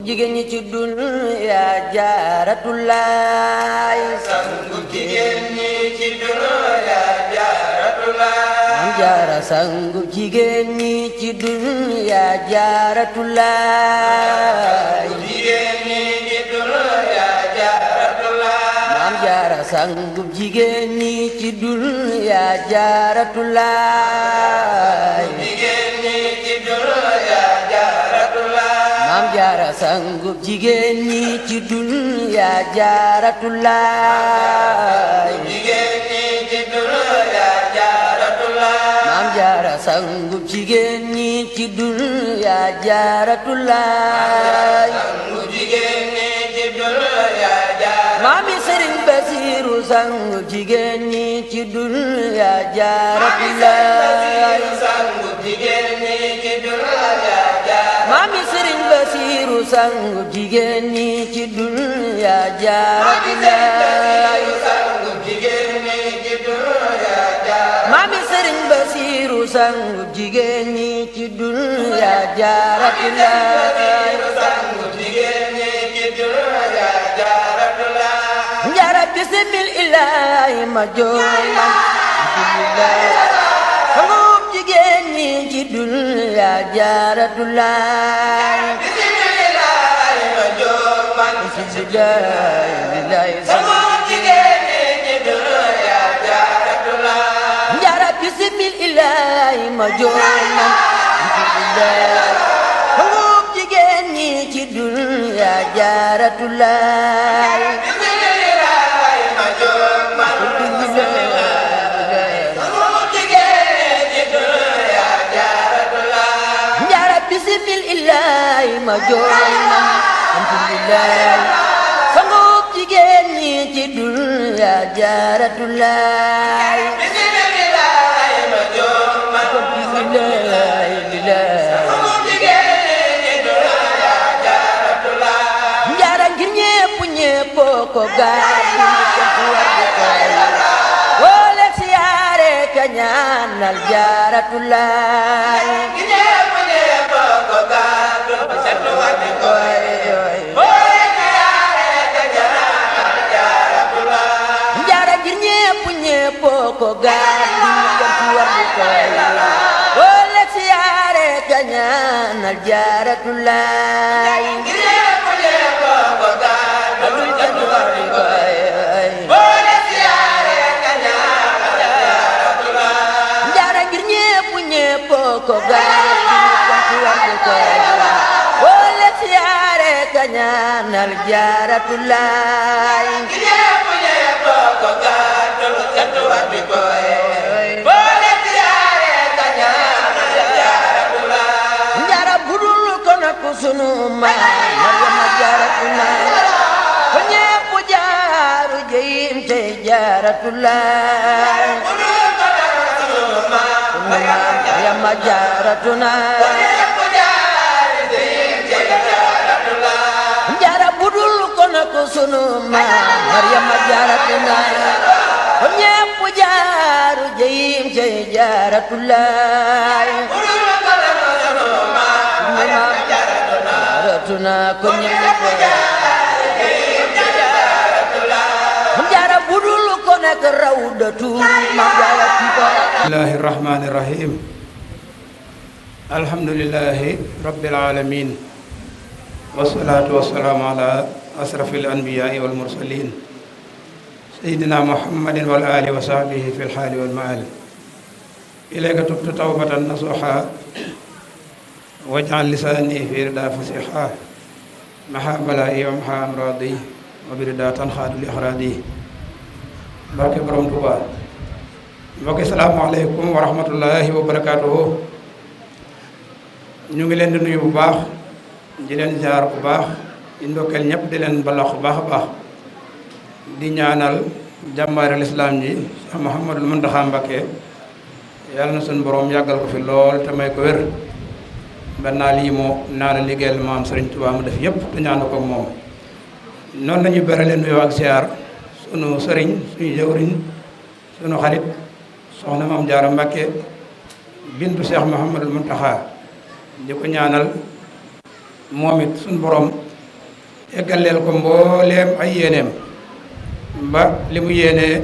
jigéen ñi ci dunya Jaaratulaay sangub jigéen ñi ci dunya Jaaratulaay Maam Jaara sangub jigéen ñi ci dunya Jaaratulaay jigéen ñi ci dunya Jaaratulaay Maam Jaara sangub jigéen ñi ci dunya Jaaratulaay jigéen ñi ci dunya Jaaratulaay Maam Jaara sangub jigéen ñi ci dunya Jaaratulaay jigéen ñi ci dunya Jaaratulaay Maam Jaara sangub jigéen ñi ci dunya Jaaratulaay sangub jigéen ñi ci dunya Jaaratulaay Maami Sëriñ Basiru sangub jigéen ñi ci dunya Jaaratulaay sangub jigéen ñi ci dunya Maami Sëriñ Basiru sangub jigéen ñi ci dunya Jaaratulaay sangub jigéen ñi ci dunya Maami Sëriñ Basiru sangub jigéen ñi ci dunya Jaaratulaay sangub jigéen ñi ci dunya Jaaratulaay Njaara bisimil ilaahi ma jooma sangub jigéen ñi ci dunya Jaaratulaay bismillaahi ma jooman bismillaahi sangub jigéen ñi ci dunya Jaaratulaay Njaara bisimil ilaahi ma jooma sangub jigéen ñi ci dunya Jaaratulaay bismillaahi ma jooman sangub jigéen ñi ci dunya Jaaratulaay Njaara bisimil ilaahi ma jooma alhamdulilah sangub jigéen ñi ci dunya Jaaratulaay bismillaahi ma jooman alhamdulilah sangub jigéen ñi ci dunya Jaaratulaay Njaara ngir ñépp ko gàddu sant war di koy wala siyaare ka ñaanal Jaaratulaay ñépp ko gàddu sant war di koy boole siyaare ka ñaanal Jaaratulaay Njaara ngir ñépp ko gàddu sant war di koy wala siyaare ka ñaanal Jaaratulaay ñépp ko gàddu sant war di koy koy boole siyaare ka ñaanal Jaaratulaay Njaara ngir ñépp ko gàddu sant war di koy wala siyaare ka ñaanal Jaaratulaay ñépp ko gàddu sant war di koy boole siyaare ka ñaanal Jaaratulaay Njaara budul ko nak sunu maam Maryama Jaaratulaay ko ñépp jaaru jeyim te Jaaratulaay Maryama Jaaratulaay Njaara budul ko nak sunu maam Maryama Jaaratulaay ko ñépp jaaru jeyim te Jaaratulaay Jaaratuna ko ñépp Njaara budul ko nak rawdatu Maam Jaara bismillahi irrahmani irrahim alhamdulilahi rabbil alamin wasalaatu wasalaamu ala asrafi alanbiyai walmursalin sayidina muhammadin wal ali wa sahbihi fi lxaali walmaal ilayka tubtu tawbatan nasuha waj'al lisaani fi rida fasiha maha balaa'i wa maha amradi wa birida tanxaadu li axraadi barke borom Tuubaa mbokki salaamaaleykum wa rahmatullahi wa barakaatuhu ñu ngi leen di nuyu bu baax di leen jaar bu baax di ndokkeel ñëpp di leen balax bu baax a baax di ñaanal jàmbaari lislaam ji Cheikh Mouhamadul Muntaxa Mbakke yàlla na suñu borom yàggal ko fi lool te may ko wér ba naa lii moo naa la liggéeyal maam Sëriñ Tuubaa mu def yëpp te ñaanu ko moom noonu la ñu berale nuyoo ak ziar sunu sëriñ suñu jawriñ sunu xarit soxna Maam Jaara Mbakke bintu Cheikh Mouhamadul Muntaxa di ko ñaanal moom it suñu borom eggaleel ko mbooleem ay yéeneem ba li mu yéene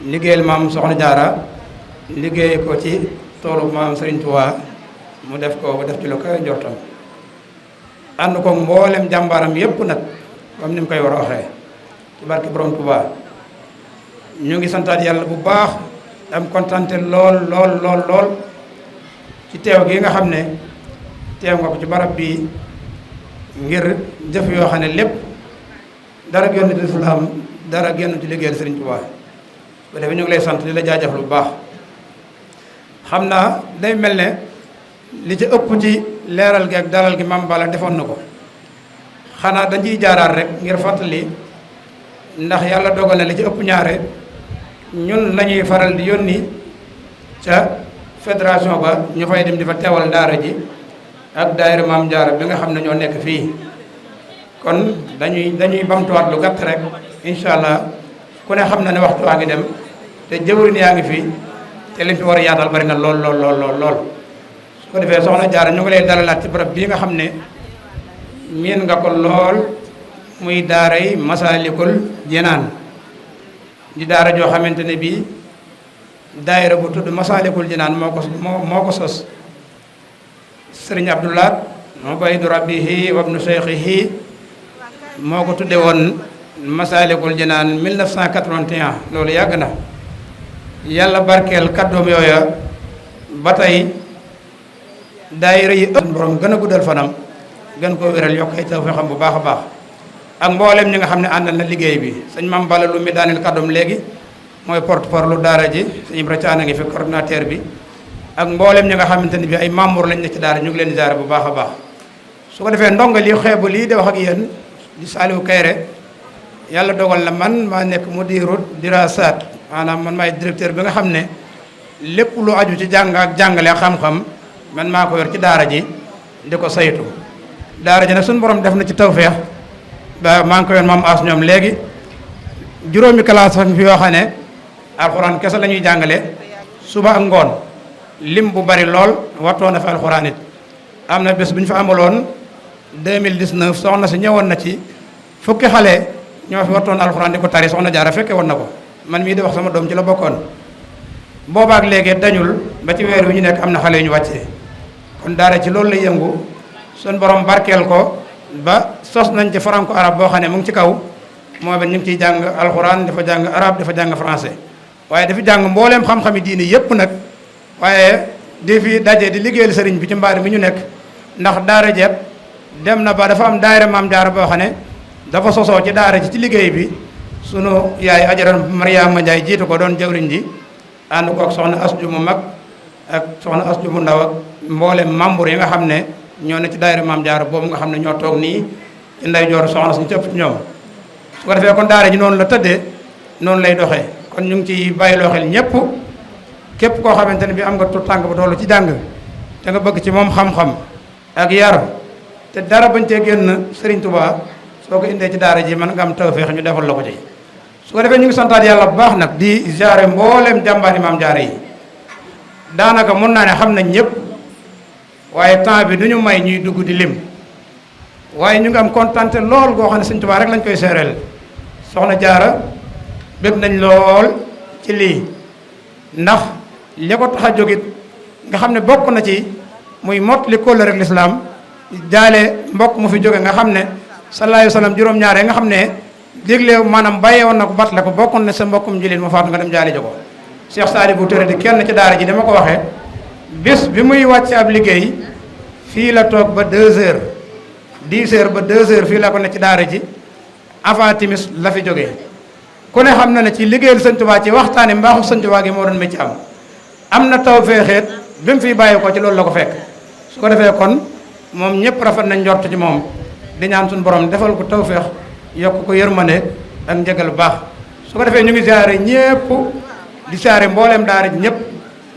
liggéeyal maam Soxna Jaara liggéey ko ci toolu maam Serigne Touba mu def ko def ci lu koy njortam ànd ko mbooleem jàmbaaram yépp nag comme ni mu koy war a waxee ci barke borom Touba ñu ngi santaat yàlla bu baax am kontante lool lool lool lool ci teew gi nga xam ne teew nga ko ci barab bi ngir jëf yoo xam ne lépp dara génn ci lislaam dara génn ci liggéeyal Serigne Touba bu defee ñu ngi lay sant di la jaajëf lu baax xam naa day mel ne li ci ëpp ci leeral gi ak dalal gi Mame Balla defoon na ko xanaa dañ ciy jaaraat rek ngir fàttali ndax yàlla dogal na li ci ëpp ñaare ñun lañuy faral di yónni ca fédération ba ñu fay dem di fa teewal daara ji ak daayira Maam Jaara bi nga xam ne ñoo nekk fii kon dañuy bamtuwaat lu gàtt rek incha allah ku ne xam na ne waxtu waa ngi dem te jëwriñ yaa ngi fi te liñ fi war a yaatal bari na lool lool lool lool lool su ko defee Soxna Jaara ñu ngi lay dalalaat ci barab bii nga xam ne miin nga ko lool muy daaray Masaalikul Jinaan di daara joo xamante ne bii daayira bu tudd Masaalikul Jinaan moo ko sos Sëriñ Abdoulaat ubaydu rabbihi wa ibnu cheikhihi moo ko tudde woon Masaalikul Jinaan 1981 loolu yàgg na yàlla barkeel kàddoom yooya ba tey daayira yi ëpp borom gën a guddal fanam gën koo wéral yokk ay tawfeexam bu baax a baax ak mboolem ñi nga xam ne àndal na liggéey bi sëñ Mame Balla lu mi daaneel kàddoom léegi mooy porte-parole daara ji sëñ Ibra Caana ngi fi coordinateur bi ak mboolem ñi nga xamante ne bi ay membre lañ ne ci daara ñu ngi leen di jaare bu baax a baax su ko defee ndongo li xeebu lii di wax ak yéen di Saliou Kayre yàlla dogal na man maa nekk mudiru dirasat maanaam man maay directeur bi nga xam ne lépp lu aju ci jàng ak jàngale xam-xam man maa ko yor ci daara ji di ko saytu daara ji nag suñu borom def na ci tawfeex ba maa ngi ko yoon maam as ñoom léegi juróomi classe fi yoo xam ne alxuraan kese la ñuy jàngale suba ak ngoon lim bu bari lool wattoon na fi alxuraan it am na bés bu ñu fa amaloon 2019 soxna si ñëwoon na ci fukki xale ñoo fi wattoon alxuraan di ko tari Soxna Jaara fekke woon na ko man mii di wax sama doom ci la bokkoon boobaak léegi dañul ba ci weer wi ñu nekk am na xale yu ñu wàccee kon daara ci loolu lay yëngu sun borom barkeel ko ba sos nañ ci franco arabe boo xam ne mu ngi ci kaw moo ben ñu ngi ciy jàng alxuraan dafa jàng arabe dafa jàng français waaye dafa jàng mbooleem xam-xami diini yépp nag waaye di fi daje di liggéeyal sëriñ bi ci mbaar mi ñu nekk ndax daara jeet dem na ba dafa am daayira Maam Jaara boo xam ne dafa sosoo ci daara ji ci liggéey bi sunu yaay ajaran Mariama Njaay jiitu ko doon jawriñ ji ànd ko ak soxna asju mu mag ak soxna asju mu ndaw ak mboolem membre yi nga xam ne ñoo ne ci daayira Maam Jaara boobu nga xam ne ñoo toog nii ci nday joor soxna suñu cëpp ci ñoom su ko defee kon daara ji noonu la tëddee noonu lay doxee kon ñu ngi ciy bàyyiloo xel ñëpp képp koo xamante ne bi am nga tur tànk bu tollu ci jàng te nga bëgg ci moom xam-xam ak yar te dara bañ cee génn Serigne Touba soo ko indee ci daara ji mën nga am tawfeex ñu defal la ko ci su ko defee ñu ngi santaat yàlla bu baax nag di jaare mbooleem jàmbaari Maam Jaara yi daanaka mun naa ne xam nañ ñëpp waaye temps bi du ñu may ñuy dugg di lim waaye ñu ngi am kontante lool goo xam ne Serigne Touba rek lañ koy seereel Soxna Jaara bëgg nañ lool ci lii ndax li ko tax a jógit nga xam ne bokk na ci muy mot li kóllëre rek lislaam jaale mbokk mu fi jóge nga xam ne sallallahu alayhi wa sallam juróom-ñaare nga xam ne déglee maanaam bàyyee woon na ko batle ko bokkoon na sa mbokkum jullit mu faatu nga dem jaale jogo Cheikh Sadibou Touré di kenn ci daara ji dama ko waxee bis bi muy wàcc ab liggéey fii la toog ba 2 heures 10 heures ba 2 heures fii la ko ne ci daara ji avant timis la fi jógee ku ne xam na ne ci liggéeyal Sëñ Tuubaa ci waxtaane mbaaxu Sëñ Tuubaa gi moo doon métti am na taw feexeet bi mu fiy bàyyi ko ci loolu la ko fekk su ko defee kon moom ñëpp rafet nañ njort ci moom di ñaan suñu borom defal ko taw feex yokk ko yërmande ak njëgal bu baax su ko defee ñu ngi siyaare ñëpp di siyaare mbooleem daara ji ñëpp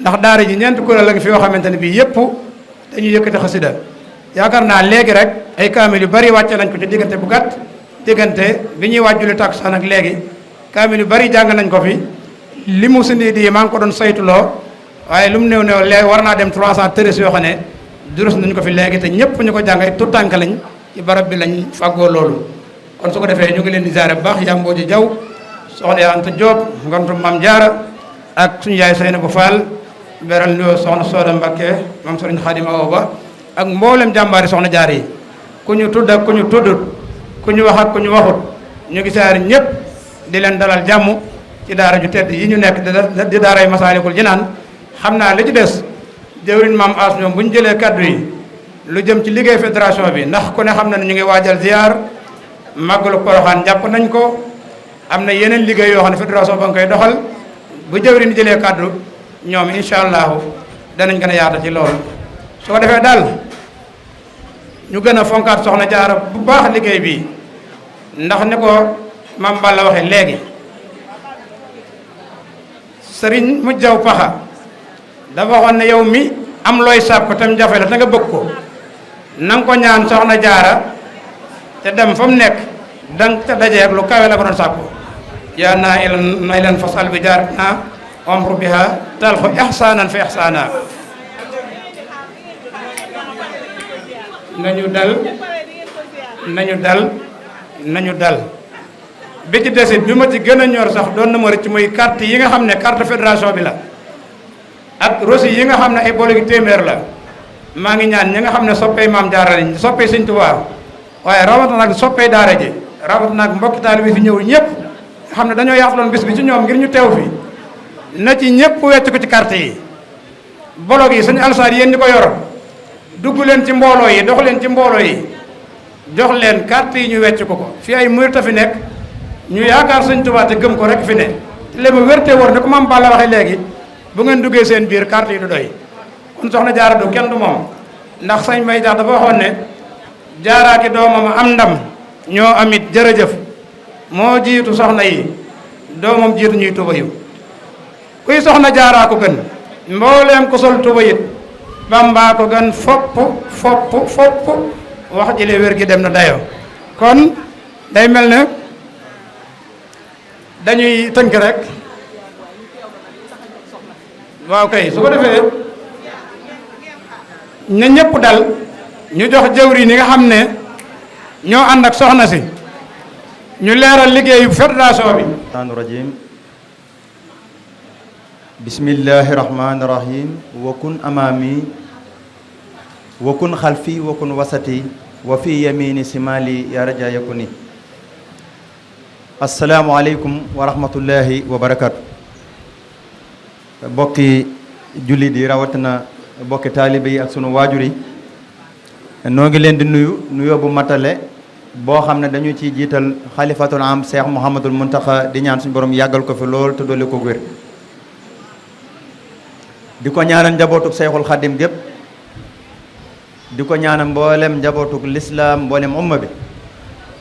ndax daara ji ñeenti kuréel la ngi fi yoo xamante ne bii yëpp dañuy yëkkati xasida yaakaar naa léegi rek ay kaamil yu bari wàcce nañ ko ci diggante bu gàtt diggante bi ñuy wàjjuli takkusaan ak léegi kaamil yu bari jàng nañ ko fi li mu sindi di maa ngi ko doon saytuloo waaye lu mu néew léegi war naa dem 313 yoo xam ne durus nañ ko fi léegi te ñëpp ñu ko jàng ay tout tànk lañ ci barab bi lañ fàggoo loolu kon su ko defee ñu ngi leen di ziare bu baax yàmboo ji jaw soxna yaa Anta Diop ngontu Maam Jaara ak suñu yaay Seynabou Fall beral nuyoo soxna Sooda Mbakke moom Sëriñ Xaadim Awa Ba ak mboolem jàmbaari soxna jaar yi ku ñu tudd ak ku ñu tuddut ku ñu wax ak ku ñu waxut ñu ngi ziare ñëpp di leen dalal jàmm ci daara ju tedd yi ñu nekk di daaray Masaalikul Jinaan xam naa li ci des jëwriñ maam as ñoom bu ñu jëlee kaddu yi lu jëm ci liggéey fédération bi ndax ku ne xam na ne ñu ngi waajal ziar màggalu Poroxaan jàpp nañ ko am na yeneen liggéey yoo xam ne fédération ba nga koy doxal bu jëwriñ jëlee kaddu ñoom incha allahu danañ gën a yaata ci loolu su ko defee daal ñu gën a fonkaat soxna jaara bu baax liggéey bi ndax ne ko maam Balla waxee léegi sëriñ mu jaw paxa dafa waxoon ne yow mi am looy sàkku tam jafe la te nga bëgg ko nanga ko ñaan soxna jaara te dem fa mu nekk dang te dajeeg lu kawe la ko doon sàkku yaa naa ilan nay leen fasal bi jaar na omru biha talxu ihsanan fi ihsana nañu dal bi ci desit bi ma ci gën a ñor sax doon na ma rëcc muy carte yi nga xam ne carte fédération bi la ak rosi yi nga xam ne ay boole gi téeméer la maa ngi ñaan ñi nga xam ne soppey maam jaara lañ soppey Sëñ Tuubaa waaye rawat nag soppey daara ji rawat nag mbokki taalibe bi fi ñëw ñëpp nga xam ne dañoo yaataloon bis bi ci ñoom ngir ñu teew fi na ci ñëpp wecc ko ci carte yi bolog yi suñu alsaar yéen ñi ko yor dugg leen ci mbooloo yi dox leen ci mbooloo yi jox leen carte yi ñu wecc ko fi ay murit a fi nekk ñu yaakaar Sëñ Tuubaa te gëm ko rek fi ne te léegi wérte wóor ne ko maam Balla waxee léegi bu ngeen duggee seen biir carte yi du doy kon soxna jaara du kenn du moom ndax sañ may jax dafa waxoon ne jaaraaki doomam am ndam ñoo amit jërëjëf moo jiitu soxna yi doomam jiitu ñuy tuba yu kuy soxna jaaraa ko gën mbooleem ko sol tuba yit bambaa ko gën fopp wax jële wér gi dem na dayo kon day mel ne dañuy tënk rek waaw kay su ko defee na ñëpp dal ñu jox jëwri ni nga xam ne ñoo ànd ak soxna si ñu leeral liggéeyu fédération bi الرحمن الرجيم بسم الله الرحمن الرحيم وكن أمامي وكن خلفي وكن وسطي وفي يميني شمالي يا رجا يكوني السلام عليكم ورحمة الله وبركاته bokki jullit yi rawatina bokki taalibe yi ak sunu waajur yi noo ngi leen di nuyoo bu matale boo xam ne dañu ciy jiital xalifatul am Cheikh Mouhamadul Muntaxa di ñaan suñu borom yàggal ko fi lool te dolli ko wér di ko ñaanal njabootug Cheikhul Xadim gépp di ko ñaanal mboolem njabootug lislaam mboolem umma bi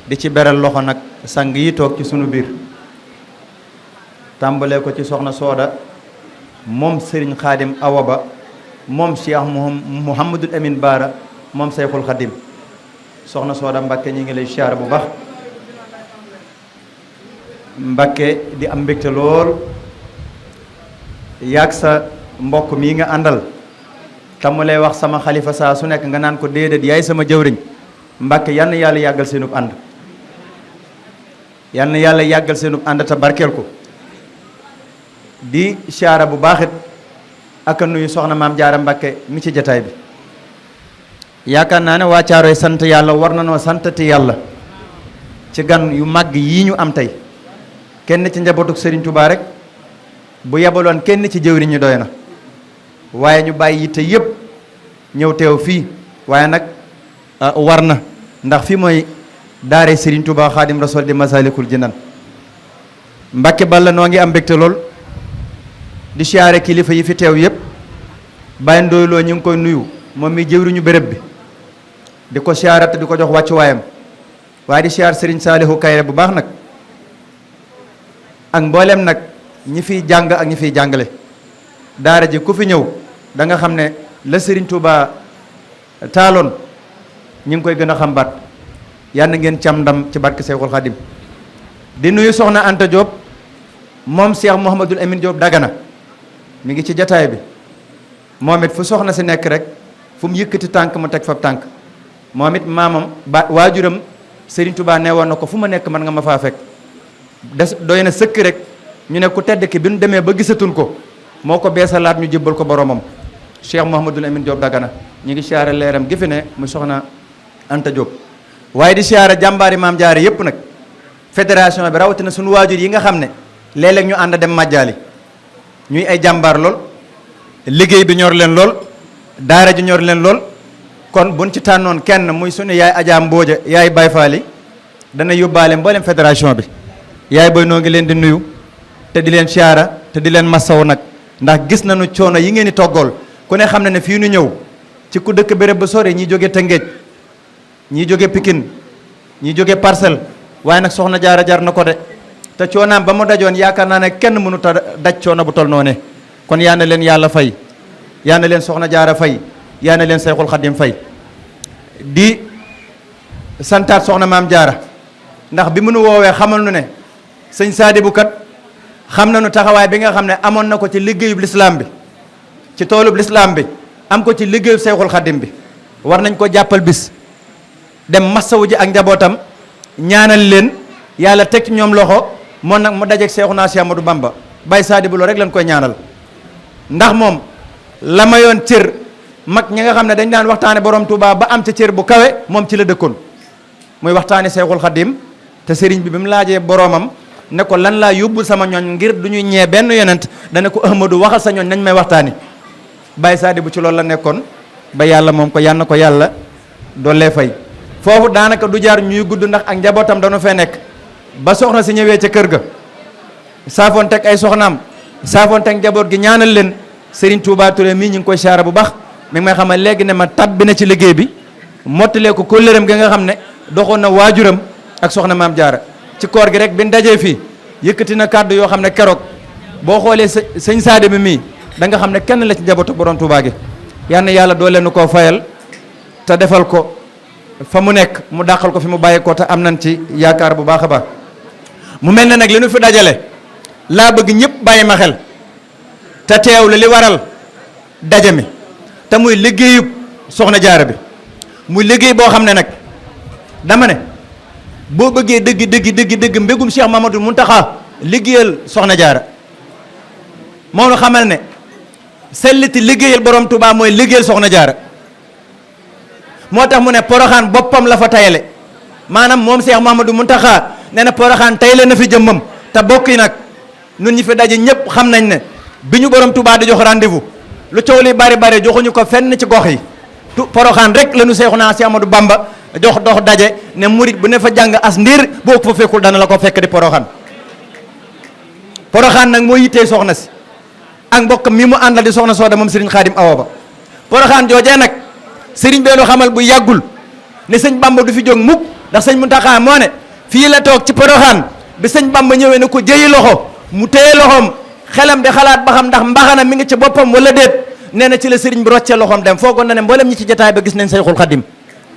di ci beral loxo nag sang yi toog ci sunu biir tàmbalee ko ci soxna Sooda moom Serigne Khadim Awa Ba moom Cheikh Mouhamadul Amin Baara moom Cheikhul Khadim soxna Sooda Mbakke ñi ngi lay siyaar bu baax Mbakke di am mbégte lool yaag sa mbokk mii nga àndal tamu lay wax sama xalifa saa su nekk nga naan ko déedéet yaay sama jëwriñ Mbakke yal na yàlla yàggal seenub ànd yal na yàlla yàggal seenub ànd te barkeel ko di siyaara bu baaxit ak nuyu soxna maam Jaara Mbakke mi ci jataay bi yaakaar naa ne waa Caaroy sant yàlla war na noo santati yàlla ci gan yu màgg yii ñu am tey kenn ci njabootuk Serigne Touba rek bu yebaloon kenn ci jëwriñ ñi doy na waaye ñu bàyyi yitte yépp ñëw teew fii waaye nag war na ndax fii mooy daare Serigne Touba Xaadim Rasul di Masalikul Jinan Mbakke Balla noo ngi am mbégte lool di siyaare kilifa yi fi teew yépp bàyyi ndooyloo ñu ngi koy nuyu moom mi jëwriñu béréb bi di ko siyaare te di ko jox wàccuwaayam waaye di siyaar Serigne Saalihu Kayre bu baax nag ak mboolem nag ñi fiy jàng ak ñi fiy jàngale daara ji ku fi ñëw da nga xam ne la Serigne Touba taaloon ñu ngi koy gën a xam baat yal na ngeen cam ndam ci barke Seexul Xadim di nuyu soxna Anta Diop moom Cheikh Mouhamadul Amin Diop Dagana mi ngi ci jataay bi moom it fu soxna si nekk rek fu mu yëkkati tànk mu teg fa tànk moom it maamam ba waajuram Serigne Touba nee woon na ko fu ma nekk man nga ma faa fekk des doy na sëkk rek ñu ne ku tedd ki bi nu demee ba gisatuñ ko moo ko beesalaat ñu jébbal ko boromam Cheikh Mouhamadoul Amine Diop Dagana ñu ngi siyaare leeram gi fi ne mu soxna Anta Diop waaye di siyaare jàmbaari maam jaare yépp nag fédération bi rawatina suñu waajur yi nga xam ne léeg-léeg ñu ànd dem màjjaali ñuy ay jàmbaar lool liggéey bi ñor leen lool daara ji ñor leen lool kon buñ ci tànnoon kenn muy sunu yaay Adja Mbooja yaay Baye Faali dana yóbbaale mboolem fédération bi yaay booy noo ngi leen di nuyu te di leen siyaara te di leen masaw nag ndax gis nañu coono yi ngeen di toggool ku ne xam ne ne fii nu ñëw ci ku dëkk béréb ba sore ñi jóge Tëngéej ñi jóge Pikine ñi jóge Parcelles waaye nag soxna jaara jar na ko de te coonaam ba mu dajoon yaakaar naa ne kenn mënut a daj coono bu tol noone kon yaa na leen yàlla fay yaa na leen soxna jaara fay yaa na leen Sayxul Xadim fay di santaat soxna maam jaara ndax bi mu nu woowee xamal nu ne sëñ Saadibu kat xam nañu taxawaay bi nga xam ne amoon na ko ci liggéeyub lislaam bi ci toolub lislaam bi am ko ci liggéeyub Sayxul Xadim bi war nañ ko jàppal bis dem massawu ji ak njabootam ñaanal leen yàlla teg ci ñoom loxo moom nag mu dajeeg Seexuna Si Ahmadu Bamba Baye Saadibu loolu rek lañ koy ñaanal ndax moom la mayoon cër mag ñi nga xam ne dañ daan waxtaane borom Touba ba am ca cër bu kawe moom ci la dëkkoon muy waxtaane Sayxul Xadim te sëriñ bi mu laajee boromam ne ko lan laa yóbbul sama ñooñ ngir du ñuy ñee benn yonent dana ko Ahmadu waxal sa ñooñ nañ may waxtaani Baye Saadibu ci loolu la nekkoon ba yàlla moom ko yàlla na ko yàlla doole fay foofu daanaka du jaar ñuy gudd ndax ak njabootam dañu fee nekk ba soxna si ñëwee ca kër ga saafoon teg ay soxnaam saafoon teg njaboot gi ñaanal leen Serigne Touba Touré mii ñu ngi koy saara bu baax mi ngi may xamal léegi ne ma tabbi na ci liggéey bi mottalee ko kóllëram gi nga xam ne doxoon na waajuram ak soxna maam jaara ci koor gi rek bi ñu dajee fii yëkkati na kàddu yoo xam ne keroog boo xoolee sëñ Saade bi mii da nga xam ne kenn la ci njabootu borom Touba gi yal na yàlla doo leen koo fayal te defal ko fa mu nekk mu dàqal ko fi mu bàyyi ko te am nañ ci yaakaar bu baax a baax mu mel ne nag li nu fi dajale laa bëgg ñëpp bàyyi ma xel te teew li waral daje mi te muy liggéeyub soxna jaara bi muy liggéey boo xam ne nag dama ne boo bëggee dëgg mbégum Cheikh Mamadou Muntaxa liggéeyal soxna jaara moom la xamal ne selliti liggéeyal borom Touba mooy liggéeyal soxna jaara moo tax mu ne poroxaan boppam la fa tayale maanaam moom Cheikh Mamadou Muntaxa nee na poroxaan tayle na fi jëmmam te bokk yi nag nun ñi fi daje ñëpp xam nañ ne bi ñu borom Touba di jox rendez-vous lu coow li bari bari joxuñu ko fenn ci gox yi poroxaan rek la ñu Seexuna Si Ahmadu Bamba jox dox daje ne murit bu ne fa jàng as ndiir boo ko fa fekkul dana la ko fekk di poroxaan poroxaan nag moo yittee soxna si ak mbokk mi mu àndal di soxna Sooda moom Serigne Khadim Awa Ba poroxaan joojee nag Serigne beenu xamal bu yàggul ne sëñ Bamba du fi jóg mukk ndax sëñ Muntaxa moo ne fii la toog ci poroxaan bi sëñ Bamba ñëwee ne ko jëyi loxo mu téye loxoom xelam di xalaat ba xam ndax mbaxana mi ngi ci boppam wala déet nee na ci la sëriñ bi roccee loxoom dem foogoon na ne mboolem ñi ci jotaay ba gis nañ Sayxul Xadim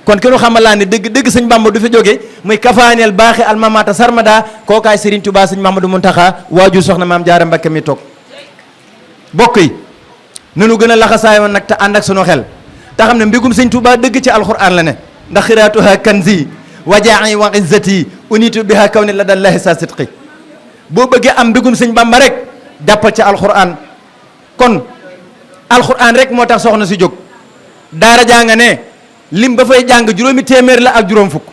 kon ki nu xamal laa ne dëgg sëñ Bamba du fi jógee muy kafaaneel baaxi almamata sarmada kookaay Serigne Touba sëñ Mamadou Muntaxa waajur soxna maam Jaara Mbakke mi toog bokk yi nanu gën a laxasaayoon nag te ànd ak sunu xel te xam ne mbigum sëñ Touba dëgg ci alquran la ne ndax xiraatuha kanzi wajaa'i wa izzati unitu biha kawni la dallahi sa sidqi boo bëggee am mbigum sëñ Bamba rek jàppal ci alquran kon alquran rek moo tax soxna si jóg daara jàng ne lim ba fay jàng juróomi téeméer la ak juróom fukk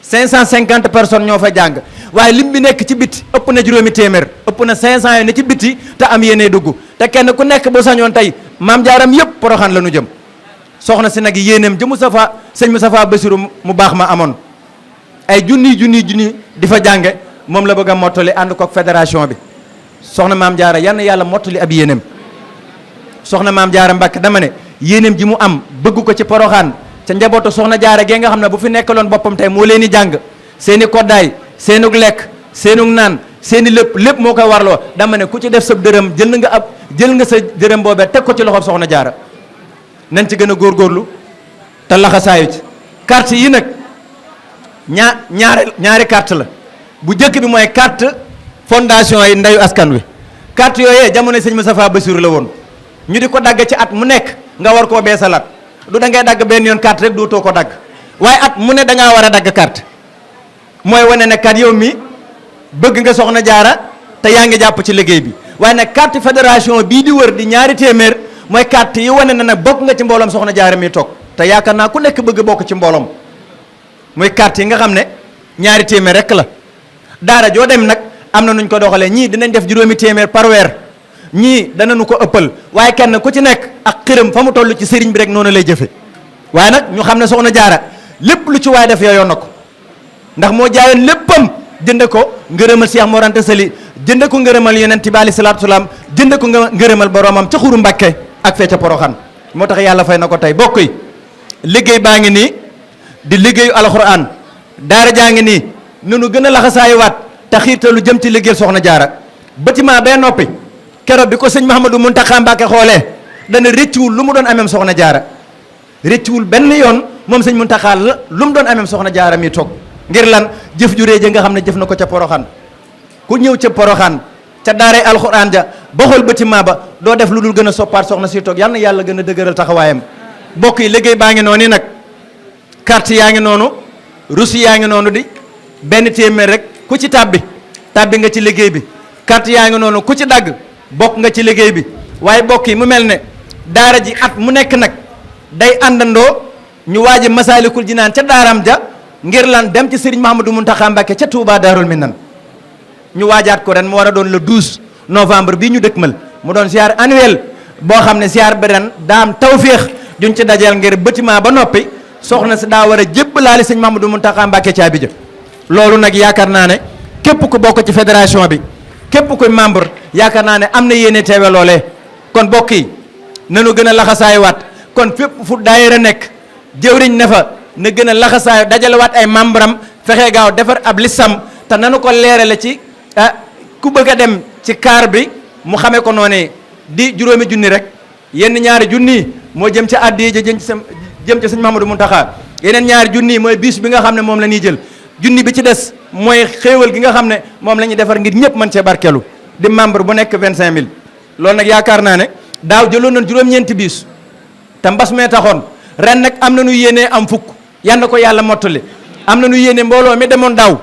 550 personnes ñoo fay jàng waaye lim bi nekk ci biti ëpp na juróomi téeméer ëpp na 500 yi ne ci biti te am yéene dugg te kenn ku nekk bu sañoon tey maam jaaram yëpp poroxaan la nu jëm soxna si nag yéeneem ja Moustapha sëñ Moustapha Bassirou mu baax ma amoon ay junni di fa jànge moom la bëgg a mottali ànd kook fédération bi soxna maam jaara yann yàlla mottali ab yéeneem soxna maam jaara Mbàkke dama ne yéeneem ji mu am bëgg ko ci poroxaan ca njabootu soxna jaara gee nga xam ne bu fi nekkaloon boppam tey moo leen di jàng seeni koddaay seenug lekk seenug naan seeni lépp moo koy warloo dama ne ku ci def sa dërëm jël nga sa dërëm boobee teg ko ci loxoom soxna jaara nañ ci gën a góorgóorlu te laxasaayu ci carte yi nag ñaari carte la bu njëkk bi mooy carte fondation yi ndeyu askan wi carte yooyee jamono sëñ Moustapha Bassirou la woon ñu di ko dagg ci at mu nekk nga war koo beesalaat du da ngay dagg benn yoon carte rek dootoo ko dagg waaye at mu ne da ngaa war a dagg carte mooy wane ne kat yow mi bëgg nga soxna jaara te yaa ngi jàpp ci liggéey bi waaye nag carte fédération bii di wër di ñaari téeméer mooy carte yi wane na nag bokk nga ci mbooloom soxna jaara mi toog te yaakaar naa ku nekk bëgg bokk ci mbooloom mooy carte yi nga xam ne ñaari téeméer rek la daara joo dem nag am na nuñ ko doxalee ñii dinañ def juróomi téeméer par weer ñii danañu ko ëppal waaye kenn ku ci nekk ak xiram fa mu toll ci sëriñ bi rek noonu lay jëfe waaye nag ñu xam ne soxna jaara lépp lu ci waay def yooyoon na ko ndax moo jaayoon léppam jënde ko ngërëmal Cheikh Mor Anta Sali jënde ko ngërëmal yonent bi alayhi salaatu salaam jënde ko ngërëmal boromam ca xuru Mbàkke ak fee ca Poroxaan moo tax yàlla fay na ko tey bokk yi liggéey baa ngi nii di liggéeyu alxuraan daara jaa ngi nii nunu gën a laxasaayuwaat te xiirtalu jëm ci liggéeyal soxna jaara bâtiment bee noppi keroog bi ko sëñ Mouhamadou Mountakha Mbacké xoolee dana rëcciwul lu mu doon ameem soxna jaara rëcciwul benn yoon moom sëñ Mountakha la lu mu doon ameem soxna jaara mi toog ngir lan jëf ju rëy ja nga xam ne jëf na ko ca Poroxaan ku ñëw ca Poroxaan ca daaray alxuraan ja ba xool bâtiment ba doo def lu dul gën a soppaat soxna si toog yal na yàlla gën a dëgëral taxawaayam bokk yi liggéey baa ngi noonu nag carte yaa ngi noonu reçu yaa ngi noonu di benn téeméer rek ku ci tàbbi nga ci liggéey bi carte yaa ngi noonu ku ci dagg bokk nga ci liggéey bi waaye bokk yi mu mel ne daara ji at mu nekk nag day àndandoo ñu waaji Masaalikul Jinaan ca daaram ja ngir lan dem ci Serigne Mouhamadou Mountakha Mbacké ca Touba Daarul Minan ñu waajaat ko ren mu war a doon le 12 novembre bii ñu dëkkmal mu doon ziar annuel boo xam ne ziar bi ren daam tawféex duñ ci dajeel ngir bâtiment ba noppi soxna si daa war a jébbalaale sëñ Mouhamadou Mountakha Mbacké caabi ja loolu nag yaakaar naa ne képp ku bokk ci fédération bi képp kuy membre yaakaar naa ne am na yéene teewe loolee kon bokk yi nanu gën a laxasaayuwaat kon fépp fu daayira nekk jëwriñ ne fa na gën a laxasaayu dajalewaat ay membre am fexe gaaw defar ab listam te nanu ko leerale ci ku bëgg a dem ci kaar bi mu xamee ko noonu di juróomi junni rek yenn ñaari junni moo jëm ci addi ja jëm ci sëñ Mouhamadou Mountakha yeneen ñaari junni mooy bis bi nga xam ne moom la ñuy jël junni bi ci des mooy xéewal gi nga xam ne moom la ñuy defar ngir ñëpp mën cee barkeelu di membre bu nekk 25000 loolu nag yaakaar naa ne daaw jëloon nañ juróom-ñeenti bis te mbas mee taxoon ren nag am na nu yéenee am fukk yal na ko yàlla mottali am na nu yéene mbooloo mi demoon daaw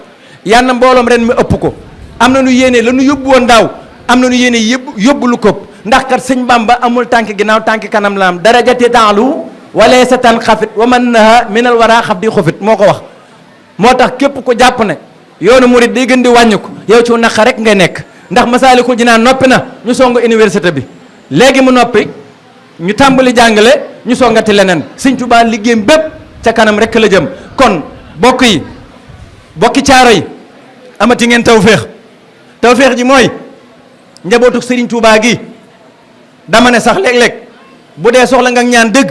yal na mbooloom ren mi ëpp ko am na nu yéene la nu yóbbu woon daaw am na nu yéene yóbbu lu ko ndax kat sëñ Bamba amul tànk ginnaaw tànk kanam la am darajati taalu wala sa tan xafit wa man naha minal wara xaf di xufit moo ko wax moo tax képp ku jàpp ne yoonu murid day gën di wàññi ko yow ci naqa rek ngay nekk ndax Masaalikul Jinaan noppi na ñu song université bi léegi mu noppi ñu tàmbali jàngale ñu songati leneen Sëñ Tuubaa liggéeyam bépp ca kanam rek la jëm kon bokk yi bokki caaro yi amati ngeen tawféex ji mooy njabootu Sëriñ Tuubaa gi dama ne sax léeg-léeg bu dee soxla nga ñaan dëgg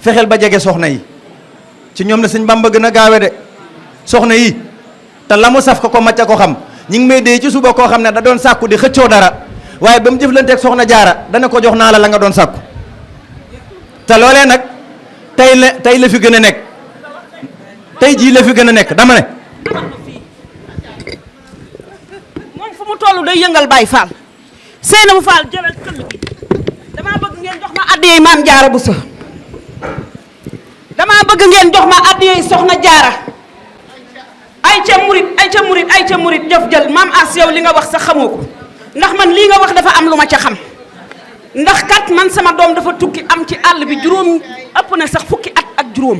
fexeel ba jege soxna yi ci ñoom la Sëñ Bamba gën a gaawe de soxna yi te la mu saf ko macca ko xam ñi ngi may dee ci suba koo xam ne da doon sàkku di xëccoo dara waaye ba mu jëflanteeg soxna jaara dana ko jox naa la nga doon sàkku te loolee nag tey la fi gën a nekk tey jii la fi gën a nekk dama ne moom fu mu toll day yëngal Baye Fall Seynabou Fall jëlal këll gi damaa bëgg ngeen jox ma addiyey maam jaara bu sa damaa bëgg ngeen jox ma addiyey soxna jaara ay ca murit jëf jël maam as yow li nga wax sax xamoo ko ndax man lii nga wax dafa am lu ma ca xam ndax kat man sama doom dafa tukki am ci àll bi juróom ëpp na sax fukki at ak juróom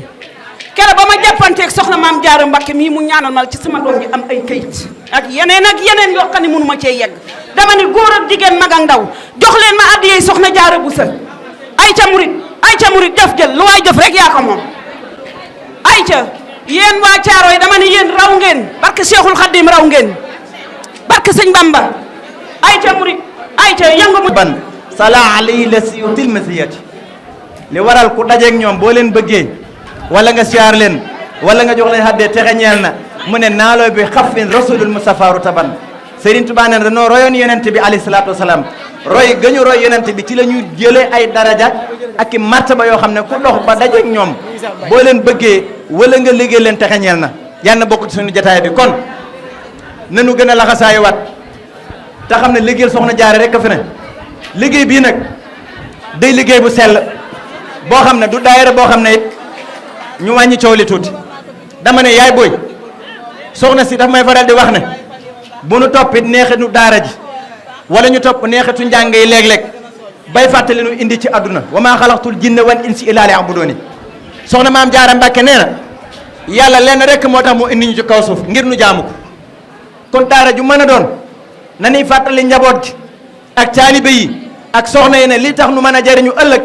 kere ba ma jàppanteeg soxna maam jaara Mbakke mii mu ñaanal ma ci sama doom ji am ay kayit ak yeneen yoo xam ne mënu ma cee yegg dama ni góor ak jigéen mag ak ndaw jox leen ma addiyey soxna jaara bu sa ay ca murit jëf jël lu waay jëf rek yaa ko moom ay ca yéen waa Caaroy dama ni yéen raw ngeen barke Cheikhul Khadim raw ngeen barke sëñ Bamba ay ca murit ay ca yëngu mu ban sala alayhi la siyutil masiyati li waral ku dajeeg ñoom boo leen bëggee wala nga siyaar leen wala nga jox leen haddee texe ñeel na mu ne naaloo bi xafin rasulul mustafaru taban Serigne Touba ne dañoo royoon yonent bi alayhi salaatu wasalaam roy gëñu roy yonent bi ci la ñu jëlee ay daraja ak i martaba yoo xam ne ku dox ba dajeeg ñoom boo leen bëggee wala nga liggéey leen texe ñeel na yàlla na bokk ci suñu jotaay bi kon nanu gën a laxasaayu wat te xam ne liggéeyal soxna jaare rek a fi ne liggéey bii nag day liggéey bu sell boo xam ne du daayira boo xam ne it ñu wàññi coow li tuuti dama ne yaay booy soxna si daf may faral di wax ne bu nu toppit neexitu daara ji wala ñu topp neexitu njàng yi léeg-léeg bay fàttali nu indi ci àdduna wa maa xalaqtul jinna wal insi illaa liya'buduuni soxna maam Jaara Mbàkke nee na yàlla lenn rek moo tax mu indi ñu ci kaw suuf ngir nu jaamu ko kon daara ju mën a doon na ñuy fàttali njaboot gi ak taalibe yi ak soxna yi ne li tax nu mën a jariñu ëllëg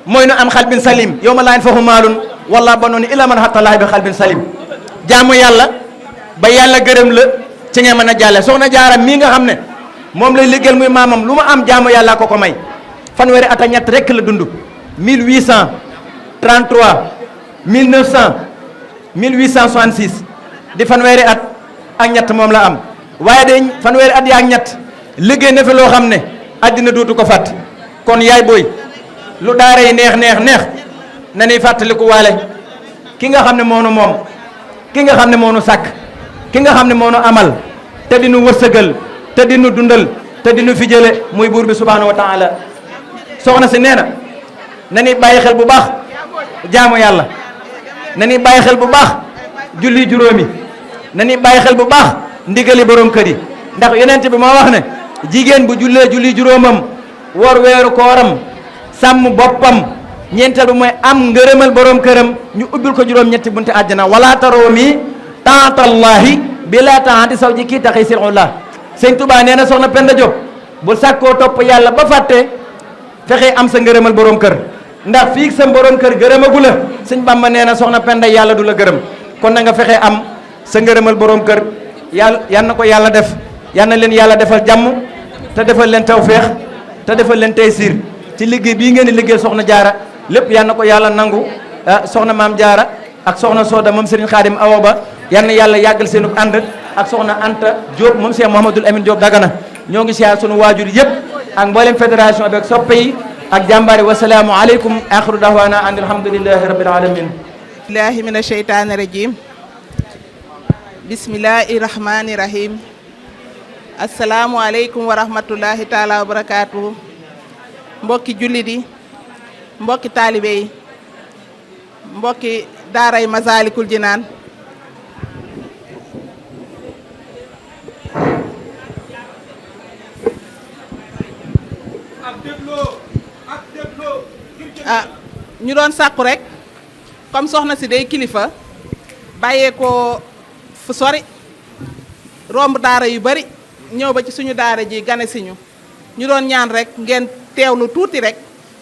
mooy nu am xalbin salim yawma laa yanfa'u maalun wala banuun illa man atallaaha bi xalbin salim jaamu yàlla ba yàlla gërëm la ci nga mën a jàlle soxna Jaara mii nga xam ne moom lay liggéeyal muy maamam lu ma am jaamu yàlla ko ko may fanweeri at ak ñett rek la dund 1833 1900 1866 di fanweeri at ak ñett moom la am waaye de fanweeri at yaa ak ñett liggéey na fi loo xam ne àddina dootu ko fàtt kon yaay booy lu daara yi neex na ñuy fàttaliku waale ki nga xam ne moonu moom ki nga xam ne moonu sàkk ki nga xam ne moonu amal te dinu wërsëgal te dinu dundal te dinu fi jële muy buur bi subhanahu wa taala soxna si nee na ñuy bàyyi xel bu baax jaamu yàlla na ñuy bàyyi xel bu baax julli juróomi na ñuy bàyyi xel bu baax ndigali borom kër yi ndax yonent bi moo wax ne jigéen bu jullee julli juróomam woor weeru kooram sàmm boppam ñeenteel bi mooy am ngërëmal borom këram ñu ubbil ko juróom-ñetti bunte àjjana wala taroo mi taatallahi bi laa taati saw ji kii taxi silullah sëñ Tuubaa nee na soxna Penda Diop bu sàkkoo topp yàlla ba fàtte fexe am sa ngërëmal borom kër ndax fii sa borom kër gërëmagu la sëñ Bamba nee na soxna Penda yàlla du la gërëm kon na nga fexe am sa ngërëmal borom kër yàlla yal na ko yàlla def yal na leen yàlla defal jàmm te defal leen tawféex te defal leen taysiir ci liggéey bii ngeen di liggéey soxna Jaara lépp yal na ko yàlla nangu soxna maam Jaara ak soxna Sooda moom Serigne Khadim Awa Ba yal na yàlla yàggal seenu ànd ak soxna Anta Diop moom Cheikh Mouhamadoul Amine Diop Dagana ñoo ngi siyaar sunu waajur yëpp ak mboolem fédération bi ak soppe yi ak jàmbaari wasalaamu aleykum axiru dahwaana an alhamdulillahi rabbil alamin billahi min asheytaani rajim bismillahi rahmani rahim asalaamu aleykum wa rahmatullahi taala wa barakatuhu mbokki jullit yi mbokki taalibe yi mbokki daaray Masaalikul Jinaan ñu doon sàkku rek comme soxna si day kilifa bàyyee ko fu sori romb daara yu bari ñëw ba ci suñu daara ji gane si ñu doon ñaan rek ngeen teewlu tuuti rek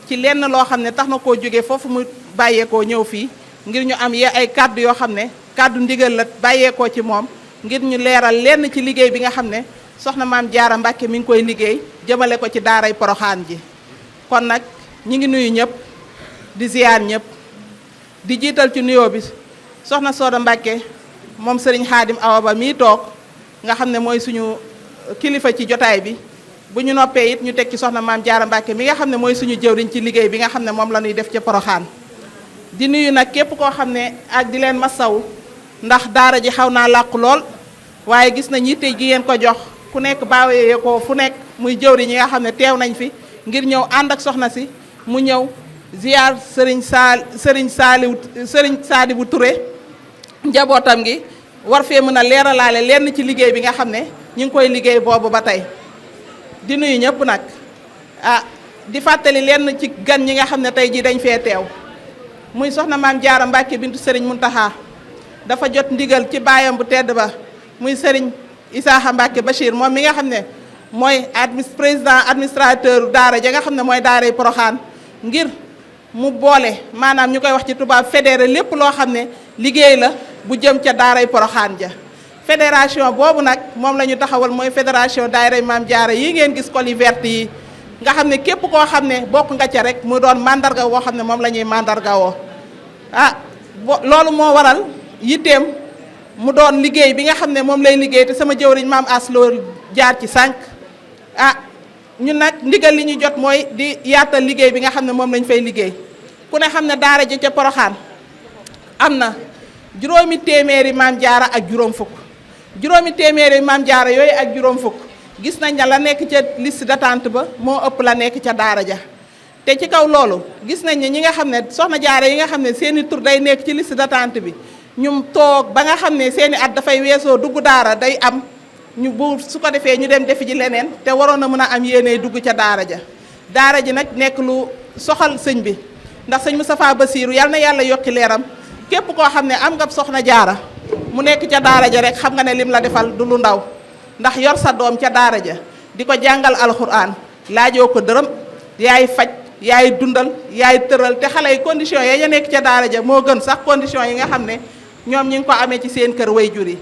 ci lenn loo xam ne tax na koo jógee foofu mu bàyyeekoo ñëw fii ngir ñu am ay kàddu yoo xam ne kàddu ndigal la bàyyeekoo ci moom ngir ñu leeral lenn ci liggéey bi nga xam ne soxna maam Jaara Mbàkke mi ngi koy liggéey jëmale ko ci daaray Poroxaan ji kon nag ñi ngi nuyu ñëpp di ziyaar ñëpp di jiital ci nuyoo bi soxna Sooda Mbàkke moom Serigne Khadim Awa Ba mii toog nga xam ne mooy suñu kilifa ci jotaay bi bu ñu noppee it ñu teg ci soxna maam Jaara Mbàkke mi nga xam ne mooy suñu jëwriñ ci liggéey bi nga xam ne moom la ñuy def ca Poroxaan di nuyu nag képp koo xam ne ak di leen masaw ndax daara ji xaw naa làqu lool waaye gis nañ yitte ji ngeen ko jox ku nekk baawee ko fu nekk muy jëwriñ yi nga xam ne teew nañ fi ngir ñëw ànd ak soxna si mu ñëw ziar Serigne Sadibou Touré njabootam gi war fee mën a leeralaale lenn ci liggéey bi nga xam ne ñu ngi koy liggéey boobu ba tey di nuyu ñëpp nag di fàttali lenn ci gan ñi nga xam ne tey jii dañ fee teew muy soxna maam Jaara Mbàkke bintu Serigne Muntaxa dafa jot ndigal ci baayam bu tedd ba muy Serigne Isaaxa Mbàkke Bachir moom mi nga xam ne mooy président administrateur daara ja nga xam ne mooy daaray Poroxaan ngir mu boole maanaam ñu koy wax ci tubaab fédéré lépp loo xam ne liggéey la bu jëm ca daaray Poroxaan ja fédération boobu nag moom la ñu taxawal mooy fédération daaray maam Jaara yi ngeen gis col vert yi nga xam ne képp koo xam ne bokk nga ca rek mu doon mandarga woo xam ne moom la ñuy mandarga woo loolu moo waral yitteem mu doon liggéey bi nga xam ne moom lay liggéey te sama jëwriñ maam as loolu jaar ci sànq ñun nag ndigal li ñu jot mooy di yaatal liggéey bi nga xam ne moom lañ fay liggéey ku ne xam ne daara ji ca Poroxaan am na juróomi téeméeri maam Jaara ak juróom fukk juróomi téeméeri maam Jaara yooyu ak juróom fukk gis nañ ne la nekk ca liste d'attente ba moo ëpp la nekk ca daara ja te ci kaw loolu gis nañ ne ñi nga xam ne soxna Jaara yi nga xam ne seeni tur day nekk ci liste d'attente bi ñu toog ba nga xam ne seeni at dafay weesoo dugg daara day am ñu bu su ko defee ñu dem defi ji leneen te waroon na mën a am yéene dugg ca daara ja daara ji nag nekk lu soxal sëñ bi ndax sëñ Moustapha Bassirou yal na yàlla yokki leeram képp koo xam ne am nga soxna jaara mu nekk ca daara ja rek xam nga ne lim la defal du lu ndaw ndax yor sa doom ca daara ja di ko jàngal alxuraan laajoo ko dërëm yaay faj yaay dundal yaay tëral te xale yi condition ya nekk ca daara ja moo gën sax condition yi nga xam ne ñoom ñi ngi ko amee ci seen kër waajur yi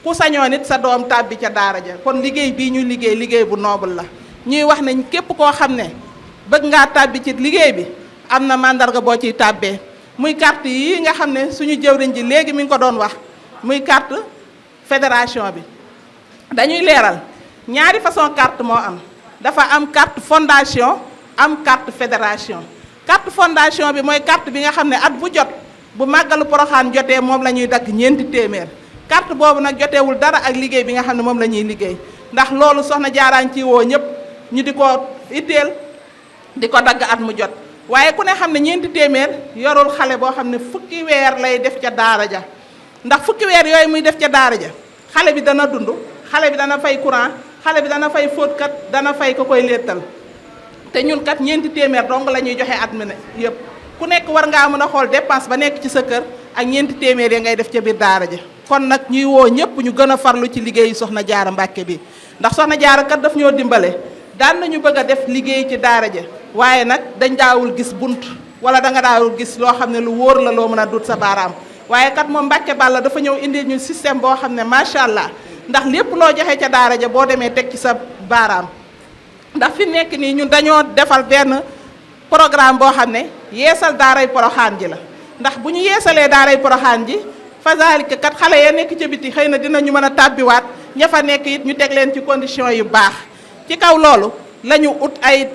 ku sañoon it sa doom tàbbi ca daara ja kon liggéey bii ñu liggéey bu noble la ñuy wax ne képp koo xam ne bëgg ngaa tàbbi ci liggéey bi am na mandarga boo ciy tàbbee muy carte yi nga xam ne suñu jëwriñ ji léegi mi ngi ko doon wax muy carte fédération bi dañuy leeral ñaari façon carte moo am dafa am carte fondation am carte fédération carte fondation bi mooy carte bi nga xam ne at bu jot bu màggalu Poroxaan jotee moom la ñuy dagg ñeenti téeméer carte boobu nag joteewul dara ak liggéey bi nga xam ne moom la ñuy liggéey ndax loolu soxna jaaraan ci woo ñëpp ñu di ko itteel di ko dagg at mu jot waaye ku ne xam ne ñeenti téeméer yorul xale boo xam ne fukki weer lay def ca daara ja ndax fukki weer yooyu muy def ca daara ja xale bi dana dund xale bi dana fay courant xale bi dana fay fóotkat dana fay ko koy léttal te ñun kat ñeenti téeméer dong la ñuy joxe at mi ne yëpp ku nekk war ngaa mën a xool dépense ba nekk ci sa kër ak ñeenti téeméer ya ngay def ca biir daara ja kon nag ñuy woo ñëpp ñu gën a farlu ci liggéeyu soxna jaara Mbàkke bi ndax soxna jaara kat daf ñoo dimbale daan nañu bëgg a def liggéey ci daara ja waaye nag dañ daawul gis bunt wala da nga daawul gis loo xam ne lu wóor la loo mën a dut sa baaraam waaye kat moom Mbàkke Balla dafa ñëw indi ñu système boo xam ne macha allah ndax lépp loo joxe ca daara ja boo demee teg ci sa baaraam ndax fi nekk nii ñun dañoo defal benn programme boo xam ne yeesal daaray Poroxaan ji la ndax bu ñu yeesalee daaray Poroxaan ji fazalika kat xale ya nekk ca biti xëy na dinañu mën a tàbbiwaat ña fa nekk it ñu teg leen ci condition yu baax ci kaw loolu la ñu ut ay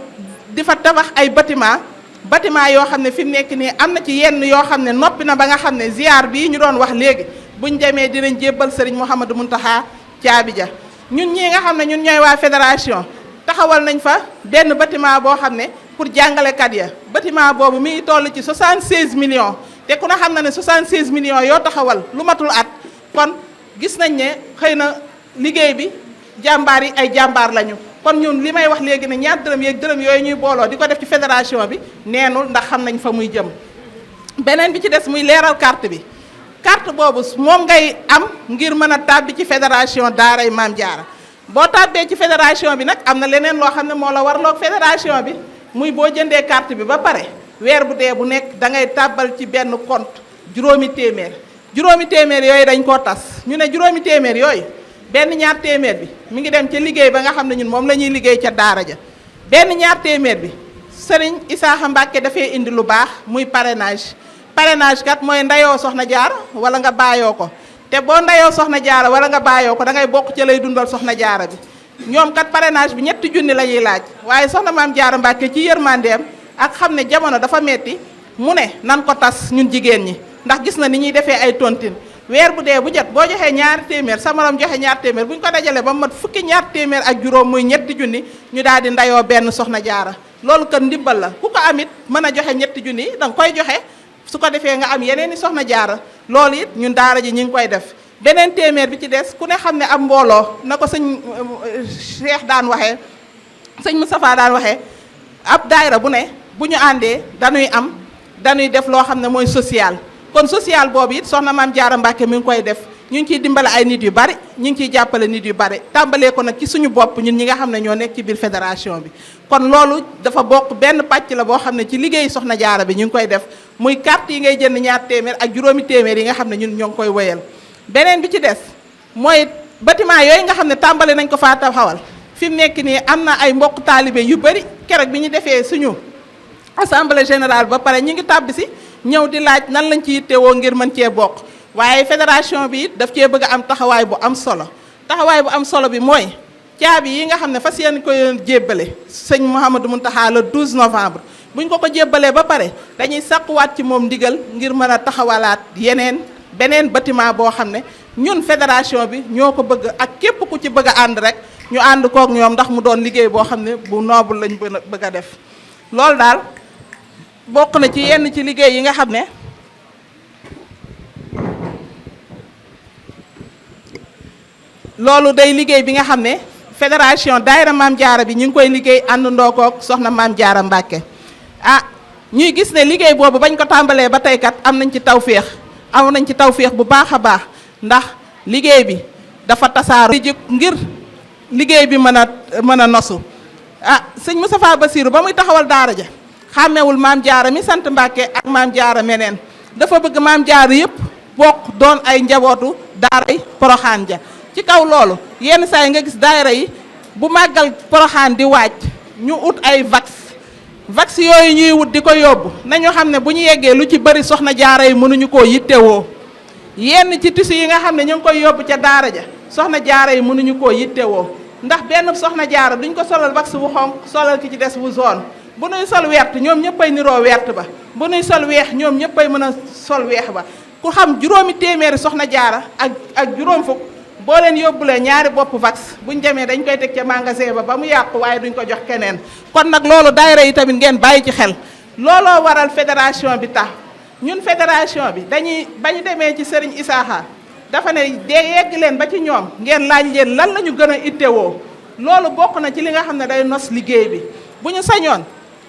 di fa tabax ay bâtiment yoo xam ne fi mu nekk nii am na ci yenn yoo xam ne noppi na ba nga xam ne ziar bii ñu doon wax léegi buñ demee dinañ jébbal Serigne Mouhamadou Mountakha caabi ja ñun ñii nga xam ne ñun ñooy waa fédération taxawal nañ fa benn bâtiment boo xam ne pour jàngalekat ya bâtiment boobu mi ngi toll ci 76 millions te ku na xam na ne 76 millions yoo taxawal lu matul at kon gis nañ ne xëy na liggéey bi jàmbaar yi ay jàmbaar lañu kon ñun li may wax léegi ne ñaar dërëm yeeg dërëm yooyu ñuy booloo di ko def ci fédération bi neenul ndax xam nañ fa muy jëm beneen bi ci des muy leeral carte bi carte boobu moom ngay am ngir mën a tàbbi ci fédération daaray Maam Jaara boo tàbbee ci fédération bi nag am na leneen loo xam ne moo la warloog fédération bi muy boo jëndee carte bi ba pare weer bu dee bu nekk da ngay tàbbal ci benn compte juróomi téeméer yooyu dañ koo tas ñu ne juróomi téeméer yooyu benn ñaar téeméer bi mi ngi dem ca liggéey ba nga xam ne ñun moom la ñuy liggéey ca daara ja benn ñaar téeméer bi Serigne Isaaxa Mbàkke dafay indi lu baax muy parrainage kat mooy ndayoo soxna jaara wala nga baayoo ko te boo ndayoo soxna jaara wala nga baayoo ko da ngay bokk ci lay dundal soxna jaara bi ñoom kat parrainage bi 3 junni la ñuy laaj waaye soxna Maam Jaara Mbàkke ci yërmandeem ak xam ne jamono dafa metti mu ne nan ko tas ñun jigéen ñi ndax gis na ni ñuy defee ay tontine weer bu dee bu jot boo joxee ñaari téeméer sa morom joxe ñaar téeméer bu ñu ko dajalee ba mu mat fukki ñaar téeméer ak juróom muy 3 junni ñu daal di ndayoo benn soxna jaara loolu kat ndimbal la ku ko amit mën a joxe 3 junni da nga koy joxe su ko defee nga am yeneen i soxna jaara loolu it ñun daara ji ñu ngi koy def beneen téeméer bi ci des ku ne xam ne am mbooloo na ko sëñ Cheikh daan waxee sëñ Moustapha daan waxee ab daayira bu ne bu ñu àndee dañuy def loo xam ne mooy social kon social boobu it soxna Maam Jaara Mbàkke mi ngi koy def ñu ngi ciy dimbale ay nit yu bari ñu ngi ciy jàppale nit yu bari tàmbalee ko nag ci suñu bopp ñun ñi nga xam ne ñoo nekk ci biir fédération bi kon loolu dafa bokk benn pàcc la boo xam ne ci liggéey soxna jaara bi ñu ngi koy def muy carte yi ngay jënd ñaar téeméer ak juróomi téeméer yi nga xam ne ñun ñoo ngi koy wéyal beneen bi ci des mooy bâtiment yooyu nga xam ne tàmbale nañ ko faa taxawal fi mu nekk nii am na ay mbokk taalibe yu bari keroog bi ñu defee suñu assemblée générale ba pare ñu ngi tàbbi si ñëw di laaj nan lañ ci yittewoo ngir mën cee bokk waaye fédération bi it daf cee bëgg a am taxawaay bu am solo bi mooy caabi yi nga xam ne fas yéene ko jébbale sëñ Mouhamadou Mountakha le 12 novembre buñ ko jébbalee ba pare dañuy sàkkuwaat ci moom ndigal ngir mën a taxawalaat beneen bâtiment boo xam ne ñun fédération bi ñoo ko bëgg ak képp ku ci bëgg a ànd rek ñu ànd kook ñoom ndax mu doon liggéey boo xam ne bu noble lañ bëgg a def loolu daal bokk na ci yenn ci liggéey yi nga xam ne loolu day liggéey bi nga xam ne fédération daayira Maam Jaara bi ñu ngi koy liggéey àndandoo koog soxna Maam Jaara Mbàkke ñuy gis ne liggéey boobu bañ ko tàmbalee ba tey kat am nañ ci tawféex bu baax a baax ndax liggéey bi dafa tasaaroo di ngir liggéey bi mën a nosu sëñ Moustapha Bassirou ba muy taxawal daara ja xàmmewul Maam Jaara mi sant Mbàkke ak Maam Jaara meneen dafa bëgg Maam Jaara yëpp bokk doon ay njabootu daaray Poroxaan ja ci kaw loolu yenn saa yi nga gis daayira yi bu màggal Poroxaan di waaj ñu ut ay vax yooyu ñuy wut di ko yóbbu nañu xam ne bu ñu yeggee lu ci bëri soxna jaara yi mënuñu koo yittewoo yenn ci tissu yi nga xam ne ñu ngi koy yóbbu ca daara ja soxna jaara yi mënuñu koo yittewoo ndax benn soxna jaara duñ ko solal vax bu xonq solal ki ci des bu jaune bu nuy sol wert ñoom ñëppay niroo wert ba bu nuy sol weex ñoom ñëppay mën a sol weex ba ku xam juróomi téeméeri soxna jaara ak juróom fukk boo leen yóbbulee ñaari bopp vax buñ demee dañ koy teg ca magasin ba mu yàqu waaye duñ ko jox keneen kon nag loolu daayira yi tamit ngeen bàyyi ci xel looloo waral fédération bi tax ñun fédération bi ba ñu demee ci Serigne Isaaxa dafa ne yegg leen ba ci ñoom ngeen laaj leen lan la ñu gën a ittewoo loolu bokk na ci li nga xam ne day nos liggéey bi bu ñu sañoon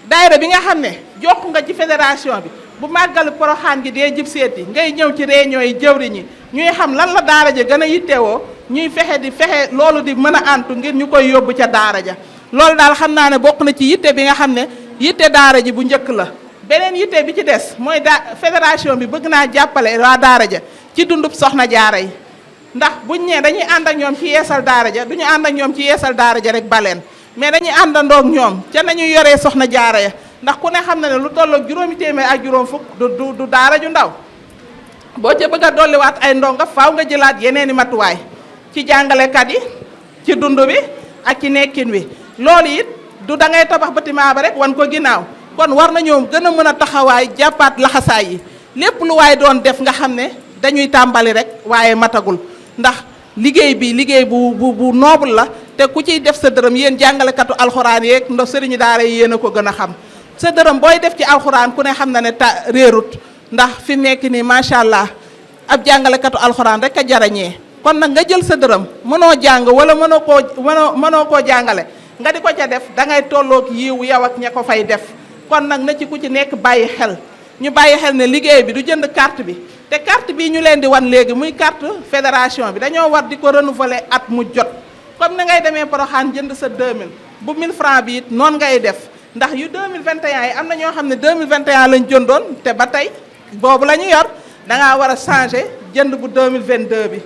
daayira bi nga xam ne jokk nga ci fédération bi bu màggal Poroxaan gi dee jib seeti ngay ñëw ci réunion yi jëwriñ yi ñuy xam lan la daara ja gën a yittewoo ñuy fexe loolu di mën a antu ngir ñu koy yóbbu ca daara ja loolu daal xam naa ne bokk na ci yitte bi nga xam ne yitte daara ji bu njëkk la beneen yitte bi ci des mooy fédération bi bëgg naa jàppale waa daara ja ci dundub soxna jaara yi ndax buñ ñee dañuy ànd ak ñoom ci yeesal daara ja duñu ànd ak ñoom ci yeesal daara ja rek baleen mais dañuy àndandoo ak ñoom ca nañuy yoree soxna jaara ya ndax ku ne xam na ne lu tollook juróomi téeméer ak juróom fukk du daara ju ndaw boo ca bëgg a dolliwaat ay ndonga faaw nga jëlaat yeneeni matuwaay ci jàngalekat yi ci dund bi ak ci nekkin wi loolu it du da ngay tabax bâtiment ba rek wan ko ginnaaw kon war nañoo gën a mën a taxawaay jàppaat laxasaay yi lépp lu waay doon def nga xam ne dañuy tàmbali rek waaye matagul ndax liggéey bi liggéey bu noble la te ku ciy def sa dërëm yéen jàngalekatu alxuraan yeeg ndox sëriñu daara yi yéen a ko gën a xam sa dërëm booy def ci alxuraan ku ne xam na ne réerut ndax fi nekk nii macha allah ab jàngalekatu alxuraan rek a jarañee kon nag nga jël sa dërëm mënoo jàng wala mënoo koo jàngale nga di ko ca def da ngay tolloog yiw yow ak ña ko fay def kon nag na ci ku ci nekk bàyyi xel ñu bàyyi xel ne liggéey bi du jënd carte bi te carte bi ñu leen di wan léegi muy carte fédération bi dañoo war di ko renouveler at mu jot comme ni ngay demee Poroxaan jënd sa 2000 bu 1000 francs bi it noonu ngay def ndax yu 2021 yi am na ñoo xam ne 2021 lañ jëndoon te ba tey boobu la ñu yor da ngaa war a changer jënd bu 2022 bi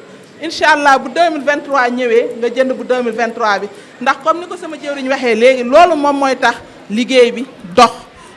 incha allah bu 2023 ñëwee nga jënd bu 2023 bi ndax comme ni ko sama jëwriñ waxee léegi loolu moom mooy tax liggéey bi dox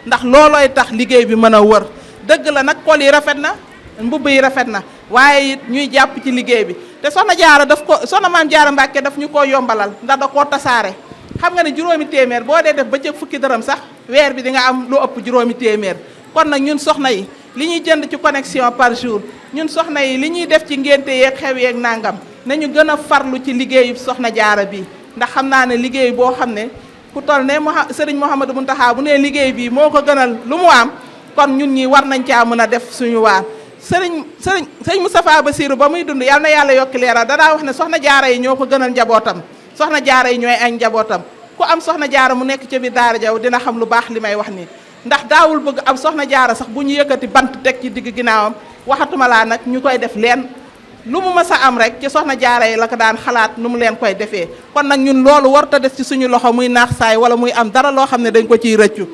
ndax loolooy tax liggéey bi mën a wër dëgg la nag kol yi rafet na mbubb yi rafet na waaye it ñuy jàpp ci liggéey bi te soxna jaara soxna maam jaara Mbàkke daf ñu koo yombalal ndax da koo tasaare xam nga ne juróomi téeméer boo dee def ba ca fukki dërëm sax weer bi di nga am lu ëpp juróomi téeméer kon nag ñun soxna yi li ñuy jënd ci connexion par jour ñun soxna yi li ñuy def ci ngénte yeeg xew yeeg nangam nañu gën a farlu ci liggéeyu soxna jaara bi ndax xam naa ne liggéey boo xam ne ku toll ne sëriñ Mouhamadou Mountakha bu ne liggéey bii moo ko gënal lu mu am kon ñun ñi war nañ caa mën a def suñu waar sëriñ Moustapha Bassirou ba muy dund yal na yàlla yokki leeral danaa wax ne soxna jaara yi ñoo ko gënal njabootam soxna jaara yi ñooy ay njabootam ku am soxna jaara mu nekk ca biir daara jaw dina xam lu baax li may wax nii ndax daawul bëgg am soxna jaara sax bu ñu yëkkati bant teg ci digg ginnaawam waxatuma laa nag ñu koy def leen lu mu mës a am rek ci soxna jaara yi la ko daan xalaat nu mu leen koy defee kon nag ñun loolu warut a des ci suñu loxo muy naax saay wala muy am dara loo xam ne dañ ko ciy rëccu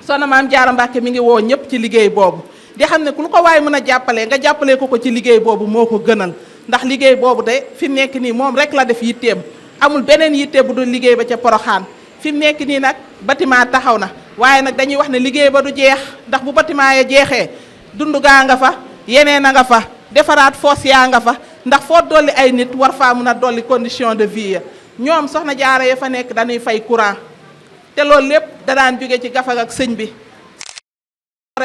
soxna maam jaara Mbàkke mi ngi woo ñëpp ci liggéey boobu di xam ne ku lu ko waay mën a jàppalee nga jàppalee ko ci liggéey boobu moo ko gënal ndax liggéey boobu de fi mu nekk nii moom rek la def yitteem amul beneen yitte bu dul liggéey ba ca Poroxaan fi mu nekk nii nag bâtiment taxaw na waaye nag dañuy wax ne liggéey ba du jeex ndax bu bâtiment ya jeexee dund gaa nga fa yeneen a nga fa defaraat foos yaa nga fa ndax foo dolli ay nit war faa mën a dolli condition de vie ya ñoom soxna jaara ya fa nekk dañuy fay courant te loolu lépp da daan jóge ci gafag ak sëñ bi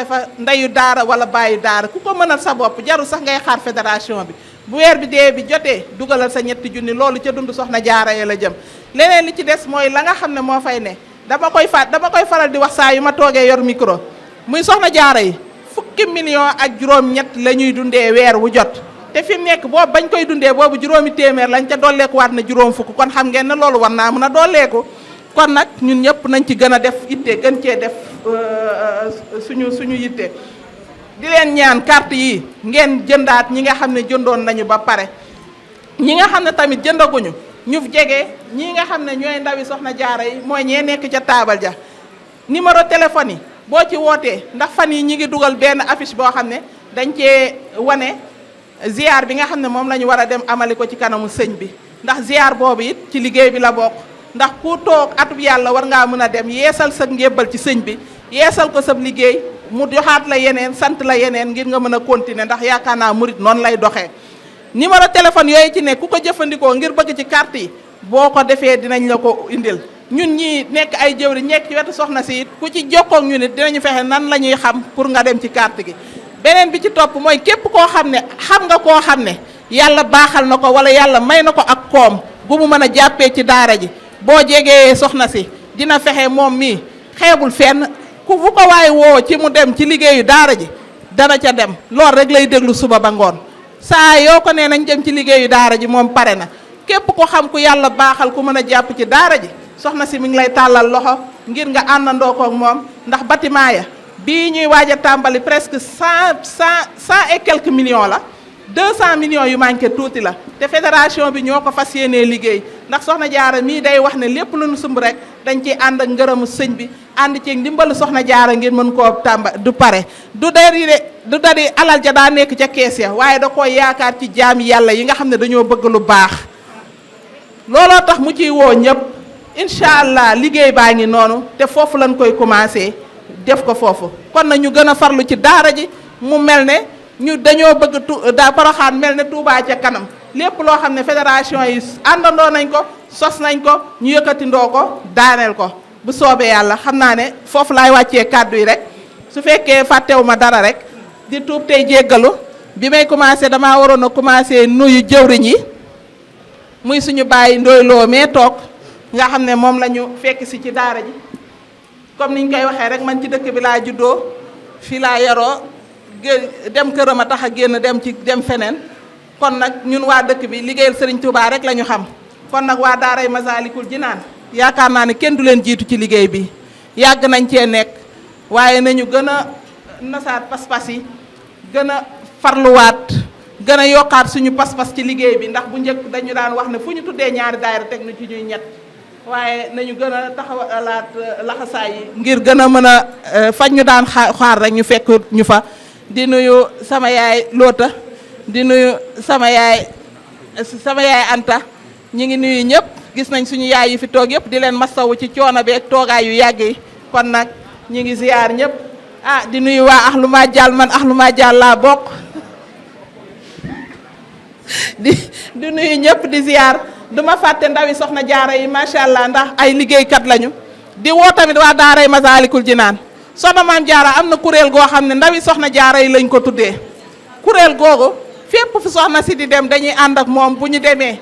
fa ndeyu daara wala bàyyi daara ku ko mënal sa bopp jarul sax ngay xaar fédération bi bu weer bi dee bi jotee dugalal sa ñetti junni loolu ca dund soxna jaara ya la jëm leneen li ci des mooy la nga xam ne moo fay ne dama koy faral di wax saa yu ma toogee yor micro muy soxna jaara yi 10 millions ak juróom-ñett la ñuy dundee weer wu jot te fi mu nekk boobu bañ koy dundee boobu juróomi téeméer lañ ca dolleekuwaat na juróom fukk kon xam ngeen ne loolu war naa mën a dolleeku kon nag ñun ñëpp nañ ci gën a def itte gën cee def suñu yitte di leen ñaan carte yi ngeen jëndaat ñi nga xam ne jëndoon nañu ba pare ñi nga xam ne tamit jëndaguñu ñu jege ñi nga xam ne ñooy ndawi soxna jaara yi mooy ñee nekk ca taabal ja numéro téléphone yi boo ci wootee ndax fan yi ñi ngi dugal benn affiche boo xam ne dañ cee wane ziar bi nga xam ne moom la ñu war a dem amali ko ci kanamu sëñ bi ndax ziar boobu it ci liggéey bi la bokk ndax ku toog atub yàlla war ngaa mën a dem yeesal sa njébbal ci sëñ bi yeesal ko sab liggéey mu joxaat la yeneen sant la yeneen ngir nga mën a continuer ndax yaakaar naa murit noonu lay doxee numéro téléphone yooyu ci nekk ku ko jëfandikoo ngir bëgg ci carte yi boo ko defee dinañ la ko indil ñun ñi nekk ay jëwri nekk ci wetu soxna si it ku ci jokkoo ak ñu nit dinañu fexe nan la ñuy xam pour nga dem ci carte gi beneen bi ci topp mooy képp koo xam ne xam nga koo xam ne yàlla baaxal na ko wala yàlla may na ko ak koom gu mu mën a jàppee ci daara ji boo jegee soxna si dina fexe moom mii xeebul fenn ku fu ko waay woo ci mu dem ci liggéeyu daara ji dana ca dem loolu rek lay déglu suba ba ngoon saa yoo ko nee nañ dem ci liggéeyu daara ji moom pare na képp ko xam ku yàlla baaxal ku mën a jàpp ci daara ji soxna si mi ngi lay tàllal loxo ngir nga àndandoo ko ak moom ndax bâtiment ya bii ñuy waaj a tàmbali presque cent et quelques millions la 200 millions yu manqué tuuti la te fédération bi ñoo ko fas yéenee liggéey ndax soxna jaara mii day wax ne lépp lu nu sumb rek dañ ciy ànd ak ngërëmu sëñ bi ànd ci ndimbalu soxna jaara ngir mën koo du pare du dari alal ja daa nekk ca kees ya waaye da koy yaakaar ci jaami yàlla yi nga xam ne dañoo bëgg lu baax looloo tax mu ciy woo ñëpp incha allah liggéey baa ngi noonu te foofu lañ koy commencé def ko foofu kon na ñu gën a farlu ci daara ji mu mel ne ñu dañoo bëgg daa Porokhane mel ne Touba ca kanam lépp loo xam ne fédération yi àndandoo nañ ko sos nañ ko ñu yëkkatindoo ko daaneel ko bu soobee yàlla xam naa ne foofu laay wàccee kàddu yi rek su fekkee fàttewu ma dara rek di tuub tey jéggalu bi may commencé damaa waroon a commencé nuyu jëwriñ yi muy suñu bàyyi ndooy loo mee toog nga xam ne moom la ñu fekk si ci daara ji comme niñ koy waxee rek man ci dëkk bi laa juddoo fii laa yaroo dem këram a tax a génn dem feneen kon nag ñun waa dëkk bi liggéeyal Serigne Touba rek la ñu xam kon nag waa daaray Masaalikul Jinaan yaakaar naa ne kenn du leen jiitu ci liggéey bi yàgg nañ cee nekk waaye nañu gën a nasaat pas-pas yi gën a farluwaat gën a yokkaat suñu pas-pas ci liggéey bi ndax bu njëkk dañu daan wax ne fu ñu tuddee ñaari daayira teg na ci ñuy ñett waaye nañu gën a taxawalaat laxasaay yi ngir gën a mën a faj ñu daan xaar rek ñu fekk ñu fa di nuyu sama yaay Loota di nuyu sama yaay Anta ñi ngi nuyu ñëpp gis nañ suñu yaay yi fi toog yëpp di leen masawu ci coono bi ak toogaay yu yàgg yi kon nag ñi ngi ziyaar ñëpp di nuyu waa Ahlu Madial man Ahlu Madial laa bokk di nuyu ñëpp di ziyaar duma fàtte ndawi soxna jaara yi macha allah ndax ay liggéeykat lañu di woo tamit waa daaray Masaalikul Jinaan soxna maam jaara am na kuréel goo xam ne ndawi soxna jaara yi lañ ko tuddee kuréel googu fépp fu soxna si di dem dañuy ànd ak moom bu ñu demee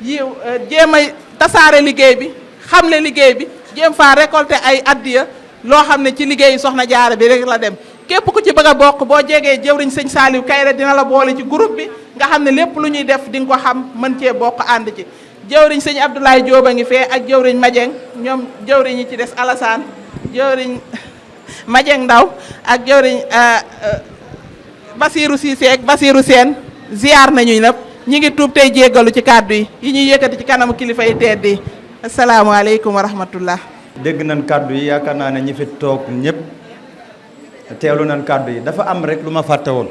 yiw jéem a tasaare liggéey bi xamle liggéey bi jéem faa récolter ay addiya loo xam ne ci liggéeyu soxna jaara bi rek la dem képp ku ci bëgg a bokk boo jegee jëwriñ sëñ Saliou Kayre dina la boole ci groupe bi nga xam ne lépp lu ñuy def di nga ko xam mën cee bokk ànd ci jëwriñ sëñ Abdoulaye Diop a ngi fee ak jëwriñ Madieng ñoom jëwriñ yi ci des Alassane jëwriñ Madieng Ndaw ak jëwriñ Basirou Cissé ak Basirou Sène ziar nañu nëpp ñi ngi tuub tey jéggalu ci kàddu yi ñuy yëkkati ci kanamu kilifa yi tedd yi asalaamaaleykum wa rahmatullah dégg nañ kàddu yi yaakaar naa ne ñi fi toog ñëpp teelu nañ kàddu yi dafa am rek lu ma fàtte woon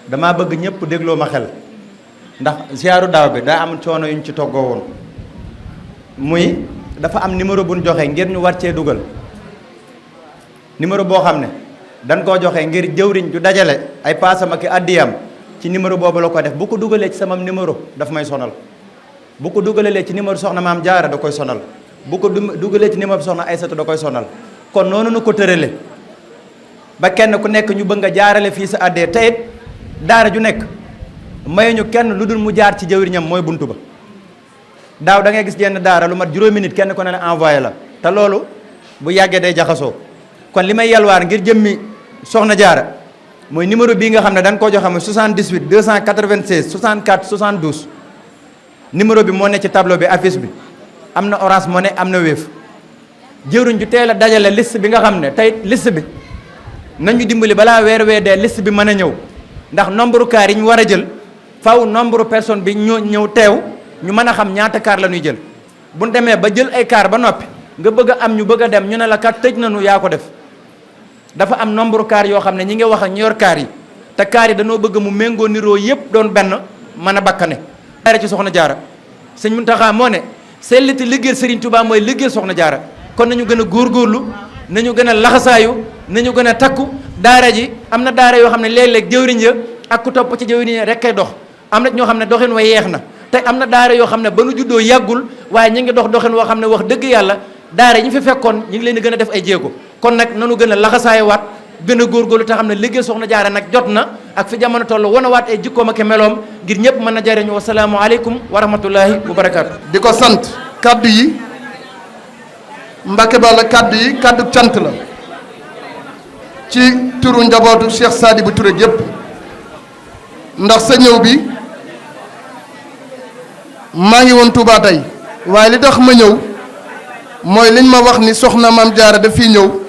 damaa bëgg ñëpp dégloo ma xel ndax ziyaaru daaw bi daa am coono yuñ ci toggoo woon muy dafa am numéro buñ joxe ngir ñu war cee dugal numéro boo xam ne dañ koo joxe ngir jëwriñ ju dajale ay paasam ak addiyam ci numéro boobu la ko def bu ko dugalee ci sama numéro daf may sonal bu ko dugalee ci numéro soxna maam jaara da koy sonal bu ko dugalee ci numéro soxna Aysatu da koy sonal kon noonu nu ko tërale ba kenn ku nekk ñu bëgg nga jaarale fii sa addee teyit daara ju nekk mayuñu kenn lu dul mu jaar ci jëwriñam mooy buntu ba daaw da ngay gis jenn daara lu mat juróomi nit kenn ku ne envoyé la te loolu bu yàggee day jaxasoo kon li may yalwaar ngir jëmmi soxna jaara mooy numéro bii nga xam ne dañ koo joxe mooy 78 296 64 72 numéro bi moo ne ci tableau bi affiche bi am na Orange Money am na Wave jëwriñ ju teel a dajale liste bi nga xam ne tey liste bi nañu dimbali balaa weer dee liste bi mën a ñëw ndax nombre car yi ñu war a jël faw nombre personne bi ñëw teew ñu mën a xam ñaata car la ñuy jël bu ñu demee ba jël ay car ba noppi nga bëgg a am ñu bëgg a dem ñu ne la kat tëj nañu yaa ko def dafa am nombre car yoo xam ne ñi ngi wax ak ñu yor car yi te car yi dañoo bëgg mu méngoo niroo yëpp doon benn mën a bakkane daara ci soxna jaara sëñ Muntaxa moo ne selliti liggéeyal Serigne Touba mooy liggéeyal soxna jaara kon nañu gën a góorgóorlu nañu gën a laxasaayu nañu gën a takku daara ji am na daara yoo xam ne léeg-léeg jëwriñ ya ak ku topp ci jëwriñ ya rek kay dox am na ñoo xam ne doxin wa yeex na te am na daara yoo xam ne ba nu juddoo yàggul waaye ñu ngi doxin woo xam ne wax dëgg yàlla daara yi ñu fi fekkoon ñu ngi leen di gën a def ay jéego kon nag nanu gën a laxasaayowaat gën a góorgóorlu te xam ne liggéey soxna jaara nag jot na ak fi jamono toll wanawaat ay jikkoom ak meloom ngir ñëpp mën na jariñu wasalaamu aleykum wa rahmatullahi wa barakaatu. di ko sant kaddu yi Mbacke Balla kaddu yi kaddu cant la ci turu njabootu Cheikh Sadibou Touré yëpp ndax sa ñëw bi maa ngi woon Touba tey waaye li tax ma ñëw mooy liñ ma wax ni soxna Maam Jaara daf fii ñëw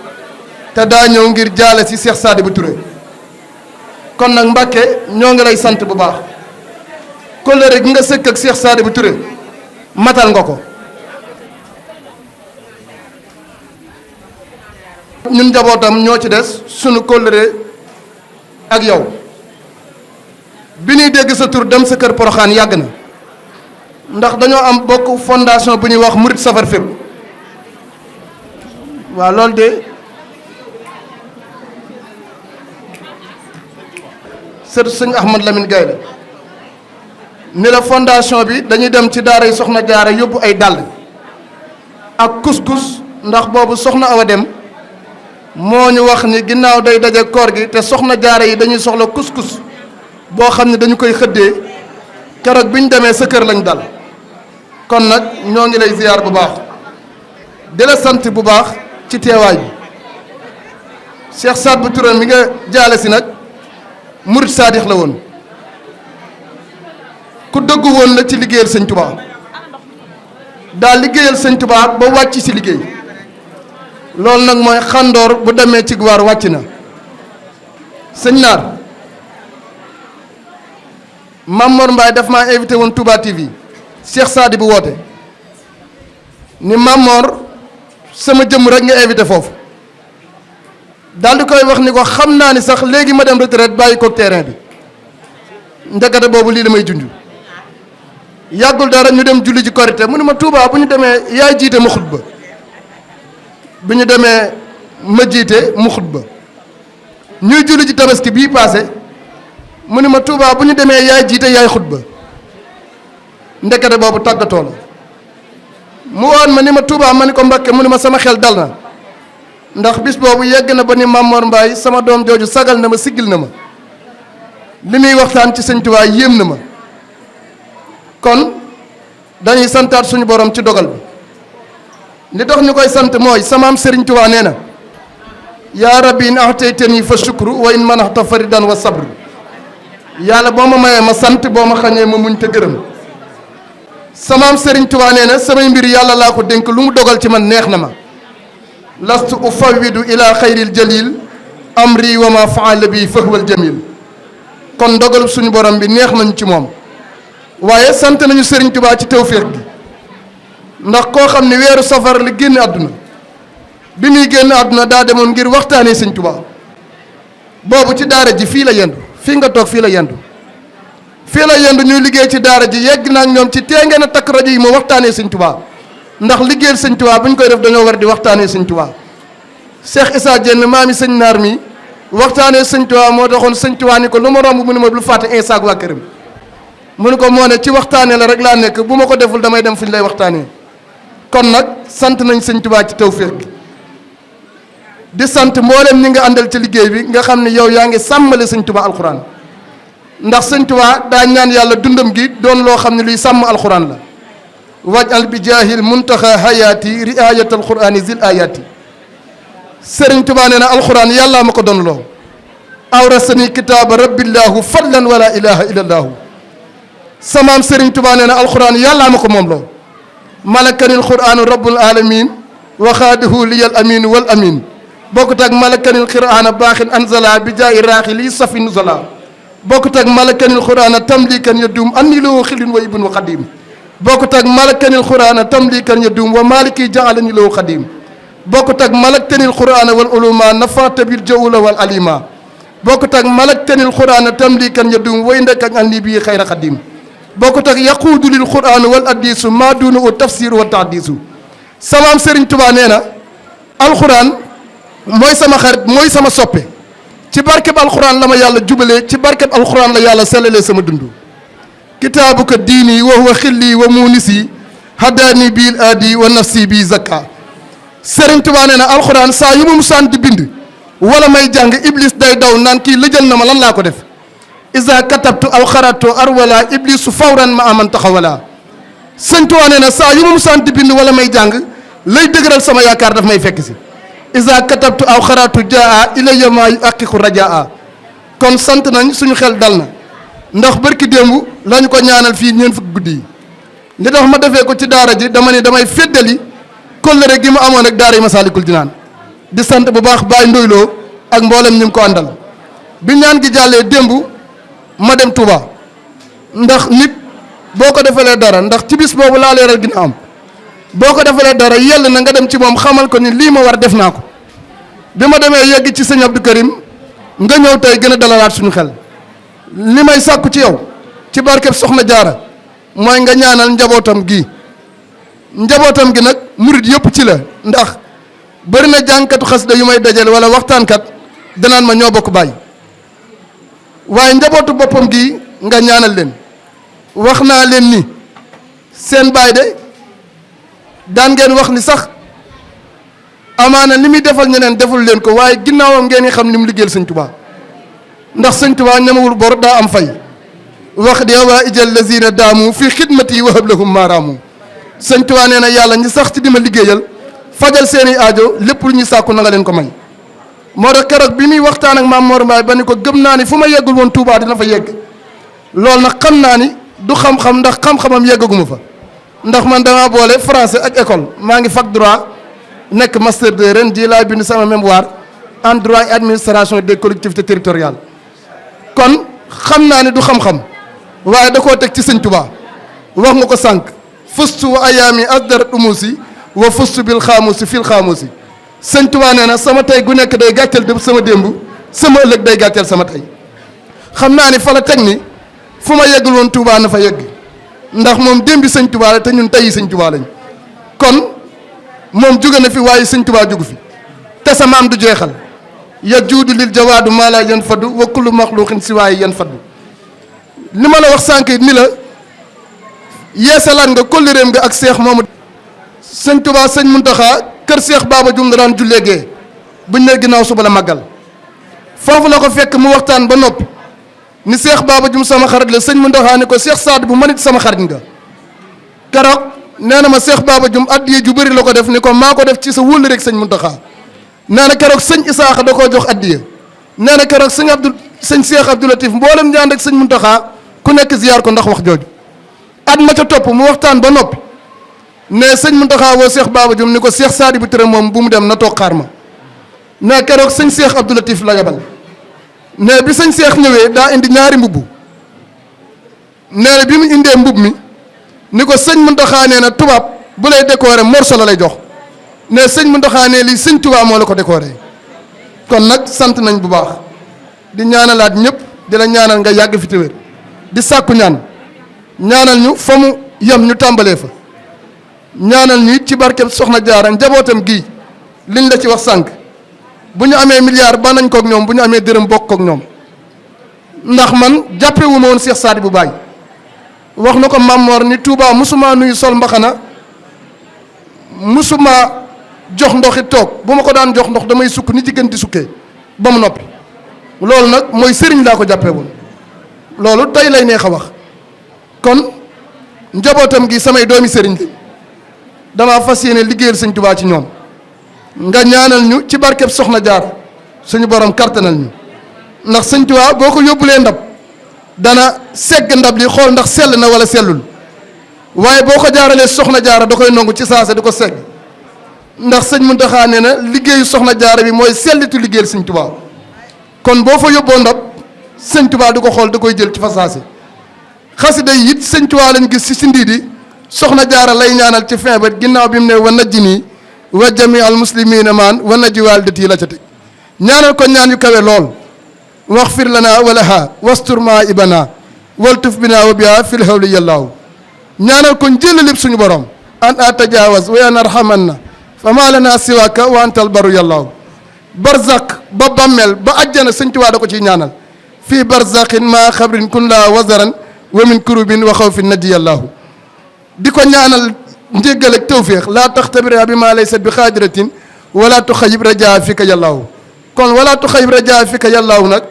te daa ñëw ngir jaale ci Cheikh Sadibou Touré kon nag Mbacke ñoo ngi lay sant bu baax kóllëre gi nga sëkk ak Cheikh Sadibou Touré matal nga ko ñun njabootam ñoo ci des sunu kóllëre ak yow bi ñuy dégg sa tur dem sa kër Poroxaan yàgg na ndax dañoo am bokk fondation bu ñuy wax Murit Safar Fépp waaw loolu de sër sëñ Ahmad Lamine Gaye la ni la fondation bi dañuy dem ci daara yi soxna jaara yóbbu ay dàll ak kus-kus ndax boobu soxna Awa Dem moo ñu wax ni ginnaaw day daje koor gi te soxna jaara yi dañuy soxla kus-kus boo xam ne dañu koy xëddee keroog bi ñu demee sa kër lañ dal kon nag ñoo ngi lay ziyaar bu baax di la sant bu baax ci teewaay bi Cheikh Sadibou Touré mi nga jaale si nag murit saadix la woon ku dëggu woon la ci liggéeyal sëñ Touba daal liggéeyal sëñ Touba ba wàcc si liggéey loolu nag mooy xandoor bu demee ci waar wàcc na sëñ Naar Mamor Mbaye daf maa invité woon Touba TV Cheikh Sadibou woote ni Mamor sama jëmm rek nga invité foofu daal di koy wax ni ko xam naa ni sax léegi ma dem retraite bàyyi koog terrain bi ndekete boobu lii la may junj yàggul dara ñu dem julli ji korité mu ne ma Touba bu ñu demee yaay jiite ma xutba bu ñu demee ma jiite mu xutba ñuy julli ji tabaski bii paase mu ne ma Touba bu ñu demee yaay jiite yaay xutba ndekete boobu tàggatoo la mu woon ma ni ma Touba ma ni ko Mbakke mu ne ma sama xel dal na ndax bis boobu yegg na ba ni Mamor Mbaye sama doom jooju sagal na ma siggil na ma li muy waxtaan ci sëñ Touba yéem na ma kon dañuy santaat suñu borom ci dogal bi li tax ñu koy sant mooy samaam Serigne Touba nee na yaa rabbi in ahtaytani fa shukru wa in manahta faridan wa sabru yàlla boo ma mayee ma sant boo ma xañee ma muñ te gërëm samaam Serigne Touba nee na samay mbir yàlla laa ko dénk lu mu dogal ci man neex na ma lastu ufawidu ila xayril jalil amri wa ma faala bi fahwal jamil kon dogal suñu borom bi neex nañu ci moom waaye sant nañu Serigne Touba ci tawféex gi ndax koo xam ne weeru safar li génn àdduna bi muy génn àdduna daa demoon ngir waxtaanee Sëñ Touba boobu ci daara ji fii la yendu fii nga toog fii la yendu ñuy liggéey ci daara ji yegg naa ak ñoom ci tee ngeen a takk rajo yi ma waxtaanee Sëñ Touba ndax liggéeyal Sëñ Touba bu ñu koy def dañoo war di waxtaanee Sëñ Touba Cheikh Issa Diène maami sëñ Naar mi waxtaanee Sëñ Touba moo taxoon Sëñ Touba ni ko lu ma romb mu ne ma lu fàtte Insa ak waa këram mu ne ko moo ne ci waxtaanee la rek laa nekk bu ma ko deful damay dem fu ñu lay waxtaanee kon nag sant nañ Sëñ Touba ci tawféex gi di sant mboolem ñi nga àndal ci liggéey bi nga xam ne yow yaa ngi sàmmale Sëñ Touba alxuraan ndax Sëñ Touba daa ñaan yàlla dundam gi doon loo xam ne luy sàmm alxuraan la wajal bi jaahil muntaxa hayaati riayat alqurani zil ayati Sëriñ Touba nee na alxuraan yàllaa ma ko doon loo awrasani kitaaba rabbillahu fadlan wala ilaha illallahu samaam Serigne Touba nee na alquran yàllaa ma ko moom loo malakanil quranu rabbul alamin waxaadihu liyal amin wal amin bokkut ak malakanil qurana baaxin anzala bi jaayi raaxi lii safi nuzala bokkut ak malakanil qurana tamlikan ya duum anni loo xilin wa ibn wa xadim bokkut ak malakanil qurana tamlikan ya duum wa maliki jaalani loo xadim bokkut ak malaktanil qurana wal uluma nafata bil jawla wal alima bokkut ak malaktanil qurana tamlikan ya duum way ndek ak anni bii xayra xadim bokkut ak yaquudu lil qur'aan wal hadiisu maa duuna u tafsir wa tahdiisu samaam Serigne Touba nee na alxuraan mooy sama xarit mooy sama soppe ci barkeb alxuraan la ma yàlla jubalee ci barkeb alxuraan la yàlla sellalee sama dund kitaabuka diini wa huwa xilli wa muunisi hadaani bil aadi wa nafsi bi zakka Serigne Touba nee na alxuraan saa yu ma musaan di bind wala may jàng iblis day daw naan kii lëjal na ma lan laa ko def isa katabtu aw xaratu arwala iblisu fawran ma aman taxawala sëñ Tuubaa nee na saa yu ma musaan di bind wala may jàng lay dëgëral sama yaakaar daf may fekk si isa katabtu aw xaratu jaa ilayya ma yu aqiqu rajaa kon sant nañ suñu xel dal na ndax barki démb lañu ko ñaanal fii ñeent fukki guddi yi li tax ma defee ko ci daara ji dama ne damay féddali kóllëre gi ma amoon ak daara yi Masaalikul Jinaan di sant bu baax Baay Ndoyloo ak mboolem ñi mu ko àndal bi ñaan gi jàllee démb ma dem Touba ndax nit boo ko defalee dara ndax ci bis boobu laa leeral gina am boo ko defalee dara yell na nga dem ci moom xamal ko ni lii ma war def naa ko bi ma demee yegg ci sëñ Abdou Karim nga ñëw tey gën a dalalaat suñu xel li may sàkku ci yow ci barkeb Soxna Jaara mooy nga ñaanal njabootam gi nag murit yëpp ci la ndax bëri na jànkatu xasida yu may dajale wala waxtaankat danaan ma ñoo bokk bàyyi waaye njabootu boppam gi nga ñaanal leen wax naa leen ni seen baay de daan ngeen wax ni sax amaana li muy defal ñeneen deful leen ko waaye ginnaawam ngeen xam ni mu liggéeyal sëñ Tuubaa ndax sëñ Tuubaa ñamawul bor daa am fay wax de waa ijal lazina daamu fi xidmati wa hablahum maaraamu sëñ Tuubaa nee na yàlla ñi sax ci di ma liggéeyal fajal seeni aajo lépp lu ñuy sàkku na nga leen ko may moo tax keroog bi muy waxtaan ak Maam Mor Mbaye ba ni ko gëm naa ni fu ma yeggul woon Touba dina fa yegg loolu nag xam naa ni du xam-xam ndax xam-xamam yeggaguma fa ndax man dama boole français ak école maa ngi fac droit nekk master 2 ren jii laay bind sama mémoire en droit et administration des collectivités territoriales kon xam naa ni du xam-xam waaye da koo teg ci sëñ Touba wax nga ko sànq fustu wa ayaami asdarat umusi wa fustu bil xaamusi fil xaamusi sëñ Tuubaa nee na sama tey gu nekk day gàcceel sama démb sama ëllëg day gàcceel sama tey xam naa ni fa la teg ni fu ma yeggul woon Tuubaa na fa yegg ndax moom démbi sëñ Tuubaa la te ñun tey sëñ Tuubaa lañ kon moom jóge na fi waaye sëñ Tuubaa jógu fi te sa maam du jeexal ya juudu lil jawaadu maa laa yan faddu wa kullu maxluuqin si waaye yan faddu li ma la wax sànq ni la yeesalaat nga kóllëreem nga ak seex moomu sëñ Tuubaa sëñ Muntaxa kër Seex Baaba Jum la daan jullee gee buñ ne ginnaaw suba la màggal foofu la ko fekk mu waxtaan ba noppi ni Seex Baaba Jum sama xarit la sëñ Muntaxa ni ko Seex Saad bu manit sama xarit nga keroog nee na ma Seex Baaba Jum addiye ju bëri la ko def ni ko maa ko def ci sa wóolu rek sëñ Muntaxa nee na keroog sëñ Isaaxa da koo jox addiye nee na keroog sëñ Seex Abdou Latif mboolem ñaan rek sëñ Muntaxa ku nekk ziyaar ko ndax wax jooju at ma ca topp mu waxtaan ba noppi ne sëñ Muntaxa woo Seex Baaba Jum ni ko Seex Saadi bu Ture moom bu mu dem na toog xaar ma ne keroog sëñ Seex Abdou Latif la yabal ne bi sëñ Seex ñëwee daa indi ñaari mbubb nee na bi mu indee mbubb mi ni ko sëñ Muntaxa nee na tubaab bu lay décorer morceau la lay jox ne sëñ Muntaxa nee lii sëñ Tuubaa moo la ko décorer kon nag sant nañ bu baax di ñaanalaat ñëpp di la ñaanal nga yàgg fi te wér di sàkku ñaanal ñu fa mu yem ñu tàmbalee fa ñaanal ñu it ci barkeb Soxna Jaara njabootam gii liñ la ci wax sànq bu ñu amee milliard ba nañ kook ñoom bu ñu amee dërëm bokk kook ñoom ndax man jàppewu ma woon Seex Saadi bu Baay wax na ko Mamor ni Touba musuma nuyu sol mbaxana musuma jox ndox it toog bu ma ko daan jox ndox damay sukk ni jigéen di sukkee ba mu noppi loolu nag mooy sëriñ laa ko jàppee woon loolu tey lay neex a wax kon njabootam gi samay doomi sëriñ li dama fas yéene liggéeyal sëñ Tuubaa ci ñoom nga ñaanal ñu ci barkeb Soxna Jaar suñu borom kartanal ñu ndax sëñ Tuubaa boo ko yóbbulee ndab dana segg ndab li xool ndax sell na wala sellul waaye boo ko jaaralee soxna jaara da koy nangu ci saase di ko segg ndax sëñ Muntaxa nee na liggéeyu soxna jaara bi mooy sellitu liggéeyal sëñ Tuubaa kon boo fa yóbboo ndab sëñ Tuubaa di ko xool da koy jël ci fa saase xasida yi it sëñ Tuubaa lañ gis si sindiidi soxna jaara lay ñaanal ci fin ba ginnaaw bi mu ne wa najjini wa jami al muslimina maan wa najji waalidati la ca teg ñaanal ko ñaan yu kawe lool waxfir lana walaha wastur ma ibana waltuf bina wa biha fil hawli yallaahu ñaanal ko njëlalib suñu borom an a tajawaz wa an arhamanna fa ma lana siwaka wa antal baru yallaahu barzak ba bammel ba ajjana sëñ Tuubaa da ko ciy ñaanal fii barzaqin ma xabrin kun la wazaran wa min kurubin wa xawfin najji yallaahu di ko ñaanal njéggal ak tawféex laa taxtabira bi maa laysa bi xaadiratin wala tuxayib rajaa fika yallaahu kon wala tuxayib rajaa fika yallaahu nag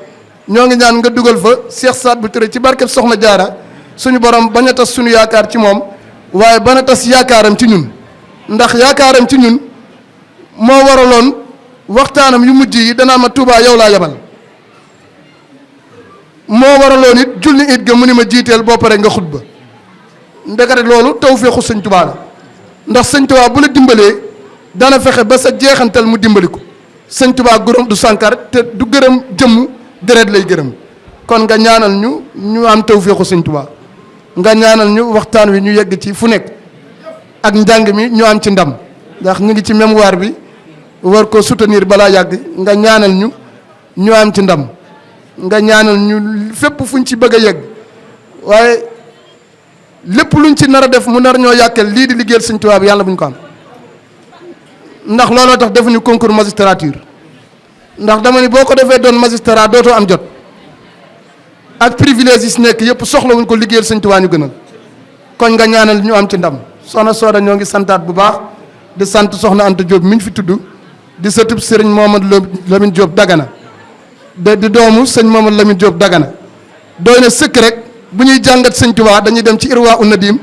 ñoo ngi ñaan nga dugal fa Cheikh Saad bu Touré ci barkeb soxna jaara suñu borom bañ a tas suñu yaakaar ci moom waaye bañ a tas yaakaaram ci ñun ndax yaakaaram ci ñun moo waraloon waxtaanam yu mujj yi danaa ma Tuubaa yow laa yabal moo waraloon it julli it ga mu ni ma jiiteel boo pare nga xutba ndekete loolu tawfeexu sëñ Tuubaa la ndax sëñ Tuubaa bu la dimbalee dana fexe ba sa jeexantal mu dimbali ko sëñ Tuubaa gërëm du sànkar te du gërëm jëmm deret lay gërëm kon nga ñaanal ñu am tawfeexu sëñ Tuubaa nga ñaanal ñu waxtaan wi ñu yegg ci fu nekk ak njàng mi ñu am ci ndam ndax ñu ngi ci mémoire bi war ko soutenir balaa yàgg nga ñaanal ñu am ci ndam nga ñaanal ñu fépp fuñ ci bëgg a yegg waaye lépp luñ ci nar a def mu nar ñoo yàqal lii di liggéeyal sëñ Tuubaa bi yàlla buñ ko am ndax looloo tax defuñu concours magistrature ndax dama ni boo ko defee doon magistrat dootoo am jot ak privilège yi si nekk yëpp soxlawuñ ko liggéeyal sëñ Tuubaa ñu gënal kon nga ñaanal ñu am ci ndam soxna Sooda ñoo ngi santaat bu baax di sant soxna Anta Diop mi ñu fi tudd di sëtub sëriñ Mohamadou Lamine Diop Dagana di doomu sëñ Mohamadou Lamine Diop Dagana doy na sëkk rek bu ñuy jàngat sëñ Tuubaa dañuy dem ci Irwa un Nadim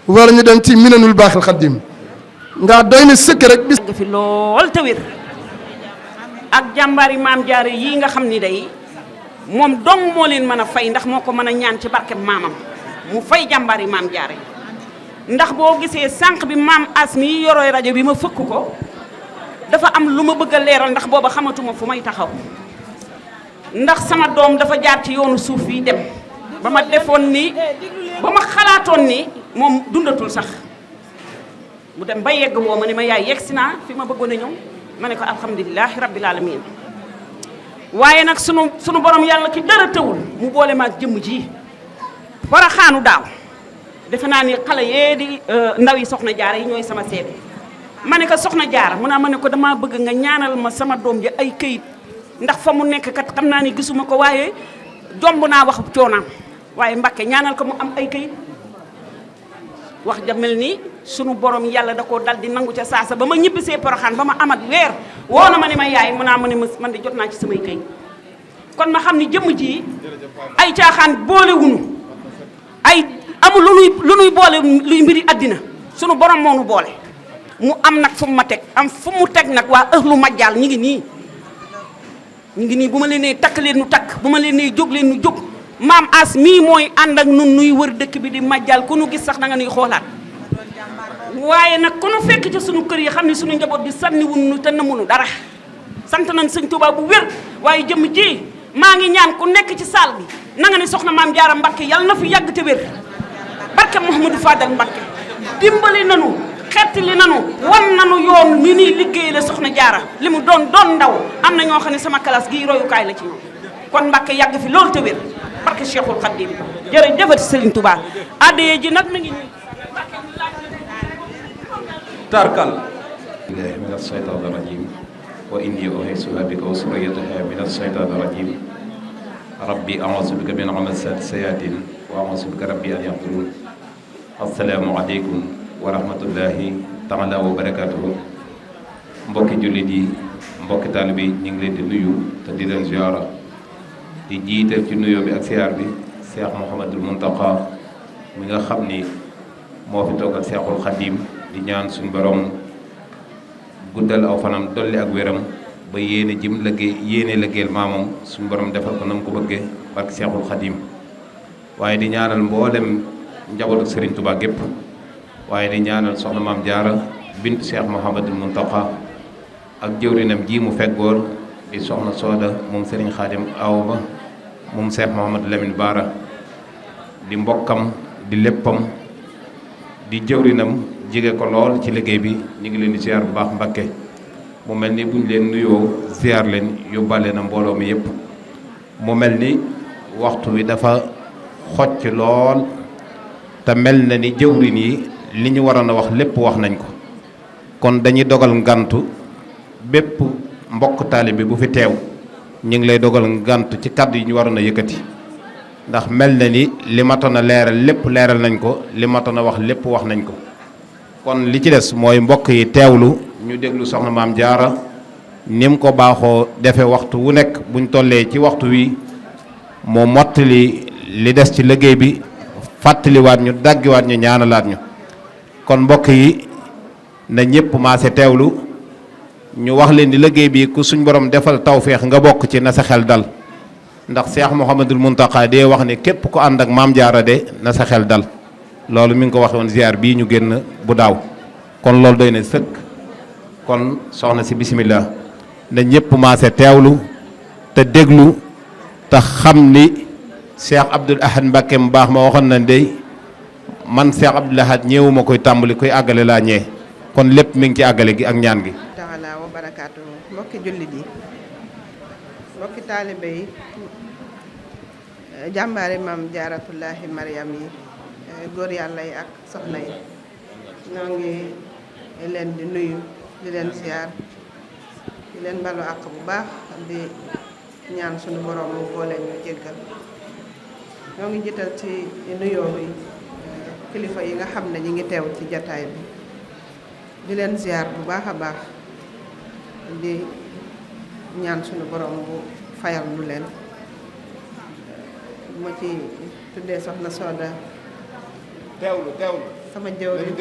wala ñu dem ci Minanul Baaxil Xaddim nga doy na sëkk rek bis fi lool te wér ak jàmbaari maam jaare yii nga xam ni day moom dong moo leen mën a fay ndax moo ko mën a ñaan ci barkeb maamam mu fay jàmbaari maam jaare ndax boo gisee sànq bi maam as mi yorooy rajo bi ma fëkk ko dafa am lu ma bëgg a leeral ndax booba xamatuma fu may taxaw ndax sama doom dafa jaar ci yoonu suuf yi dem ba ma defoon ni ba ma xalaatoon ni moom dundatul sax mu dem ba yegg woo ma ni ma yaay yegg si naa fi ma bëggoon a ñëw ma ne ko alhamdulilahi rabbil alamin waaye nag sunu borom yàlla ki dara tëwul mu boole maag jëmm ji Porokhane daaw defe naa ni xale yee di ndaw yi soxna jaara yi ñooy sama seede ma ne ko soxna jaara mu naa ma ne ko damaa bëgg nga ñaanal ma sama doom ji ay këyit ndax fa mu nekk kat xam naa ni gisuma ko waaye jomb naa wax coonaam waaye Mbàkke ñaanal ko mu am ay këyit wax ja mel ni sunu borom yàlla da koo dal di nangu ca saasa ba ma ñibbisee Porokhane ba ma amat weer woo na ma ni ma yaay mu naa ma ne ma man de jot naa ci samay këyit kon ma xam ni jëmm ji ay caaxaan boole wunu ay amul lu nuy boole luy mbiri àddina sunu borom moo nu boole mu am nag fu mu ma teg am fu mu teg nag waa ëhlu majjaal ñi ngi nii bu ma leen nee takk leen nu takk bu ma leen nee jóg leen nu jóg maam as mii mooy ànd ak nun nuy wër dëkk bi di majjal ku nu gis sax da nga nuy xoolaat waaye nag ku nu fekk ci sunu kër yi xam ne sunu njaboot di sànni wun nu te namunu dara sant nañ sëñ Tuubaa bu wér waaye jëmm ji maa ngi ñaan ku nekk ci saal bi na nga ni soxna maam Jaara Mbakke yàlla na fi yàgg te wér barke Mouhamadou Fadal Mbakke dimbali nanu xettali nanu wan nanu yoon mi nii liggéey la soxna jaara li mu doon ndaw am na ñoo xam ne sama classe gii royukaay la ci ñoom kon Mbakke yàgg fi loolu te wér barke Cheikhul Khadim jërëjëfati Serigne Touba addiye ji nag mi ngi nii tarkal billahi min ashaytan irajim wa inni u'idhuha bika wa surriyataha min ashaytan irajim rabbi a'udhu bika min hamasati sayatin wa a'udhu bika rabbi an yahdurun assalaamu aleykum wa rahmatullahi taala wa barakatuhu mbokki jullit yi mbokki taalibe yi ñu ngi leen di nuyu te di leen ziyaara di jiital ci nuyoo bi ak siyaar bi Cheikh Mouhamadul Mountakha mi nga xam ni moo fi toogal Cheikhul Khadim di ñaan suñu borom guddal aw fanam dolli ak wéram ba yéene jim liggéeyal maamam suñu borom defal ko na mu ko bëggee barke Seexul Xadim waaye di ñaanal mboolem njabootu Serigne Touba gépp waaye di ñaanal soxna maam Jaara bint Cheikh Mouhamadul Mountakha ak jëwrinam ji mu feggool di soxna Sooda moom Serigne Khadim Awa Ba moom Cheikh Mouhamadou Lamine Bara di mbokkam di léppam di jëwrinam jige ko lool ci liggéey bi ñu ngi leen di ziar bu baax Mbakke mu mel ni buñ leen nuyoo ziar leen yóbbaale na mbooloo mi yépp mu mel ni waxtu wi dafa xocc lool te mel na ni jëwrin yi li ñu waroon a wax lépp wax nañ ko kon dañuy dogal ngantu bépp mbokk taalibe bu fi teew ñu ngi lay dogal ngantu ci kàddu yi ñu waroon a yëkkati ndax mel na ni li matoon a leeral lépp leeral nañ ko li matoon a wax lépp wax nañ ko kon li ci des mooy mbokk yi teewlu ñu déglu soxna maam Jaara ni mu ko baaxoo defe waxtu wu nekk buñ tollee ci waxtu wi moo mottali li des ci liggéey bi fàttaliwaat ñu daggiwaat ñu ñaanalaat ñu kon mbokk yi na ñëpp maase teewlu ñu wax leen di liggéey bi ku suñ borom defal tawféex nga bokk ci na sa xel dal ndax Cheikh Mouhamadul Mountakha dee wax ne képp ko ànd ak maam Jaara de na sa xel dal loolu mi ngi ko waxe woon ziar bii ñu génn bu daaw kon loolu doy na sëkk kon soxna si bisimilah na ñëpp maase teewlu te déglu te xam ni Cheikh Abdoul Ahad Mbacké mu baax ma waxoon na dey man Cheikh Abdoul Ahad ñëwuma koy tàmbali koy àggale laa ñee kon lépp mi ngi ci àggale gi ak ñaan gi taala wa barakaatu mbokki jullit yi mbokki taalibe yi jàmbaari maam jaaratullaahi Mariam yi góor yàlla yi ak soxna yi ñoo ngi leen di nuyu di leen siyaar di leen balu àq bu baax di ñaan sunu borom mu boole ñu jéggal ñoo ngi jiital ci nuyoo bi kilifa yi nga xam ne ñi ngi teew ci jataay bi di leen ziar bu baax a baax di ñaan sunu borom bu fayal nu leen ma ci tuddee soxna Sooda teewlu sama jëwriñ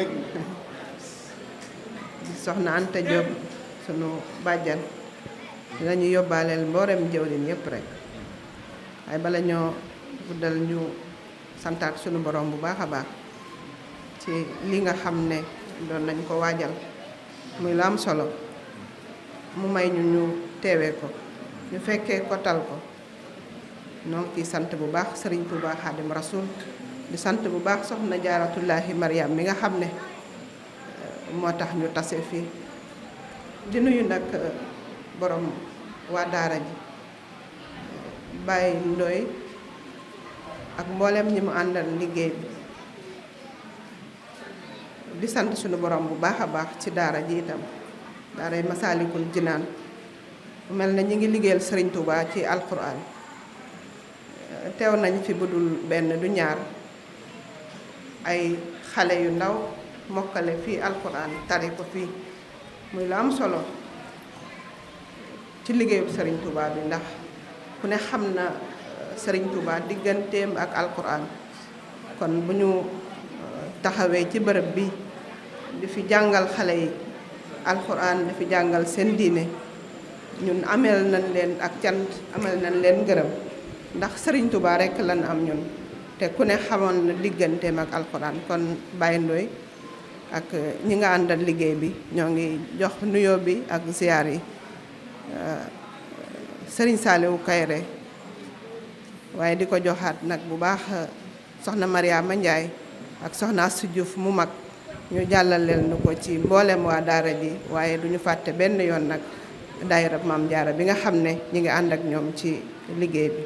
soxna Anta Diop sunu bàjjan dinañu yóbbaaleel mboolem jëwriñ yépp rek waaye bala ñoo guddal ñu santaat sunu borom bu baax a baax ci li nga xam ne doon nañ ko waajal muy la am solo mu may ñu teewee ko ñu fekkee ko tal ko noo ngi ciy sant bu baax Serigne Touba Khadim Rasoul di sant bu baax soxna Jaaratullaahi Mariam mi nga xam ne moo tax ñu tase fii di nuyu nag borom waa daara ji Baye Ndoy ak mboolem ñi mu àndal liggéey bi di sant sunu borom bu baax a baax ci daara ji itam daaray Masaalikul Jinaan mu mel na ñi ngi liggéeyal Serigne Touba ci alquran teew nañ fi budul benn du ñaar ay xale yu ndaw mokkale fii alquran tari ko fii muy la am solo ci liggéeyu Serigne Touba bi ndax ku ne xam na Serigne Touba digganteem ak alquran kon bu ñu taxawee ci bërëb bi di fi jàngal xale yi alquran di fi jàngal seen diine ñun ameel nañ leen ak cant ameel nañ leen gërëm ndax Serigne Touba rekk lan am ñun te ku ne xamoon na digganteem ak alquran kon Baye Ndoy ak ñi nga àndal liggéey bi ñoo ngi jox nuyoo bi ak ziyaar yi Serigne Saliou Kayre waaye di ko joxaat nag bu baax soxna Mariama Ndiaye ak soxna Astou Diouf mu mag ñu jàllaleel nu ko ci mboolem waa daara ji waaye du ñu fàtte benn yoon nag daayira Maam Jaara bi nga xam ne ñi ngi ànd ak ñoom ci liggéey bi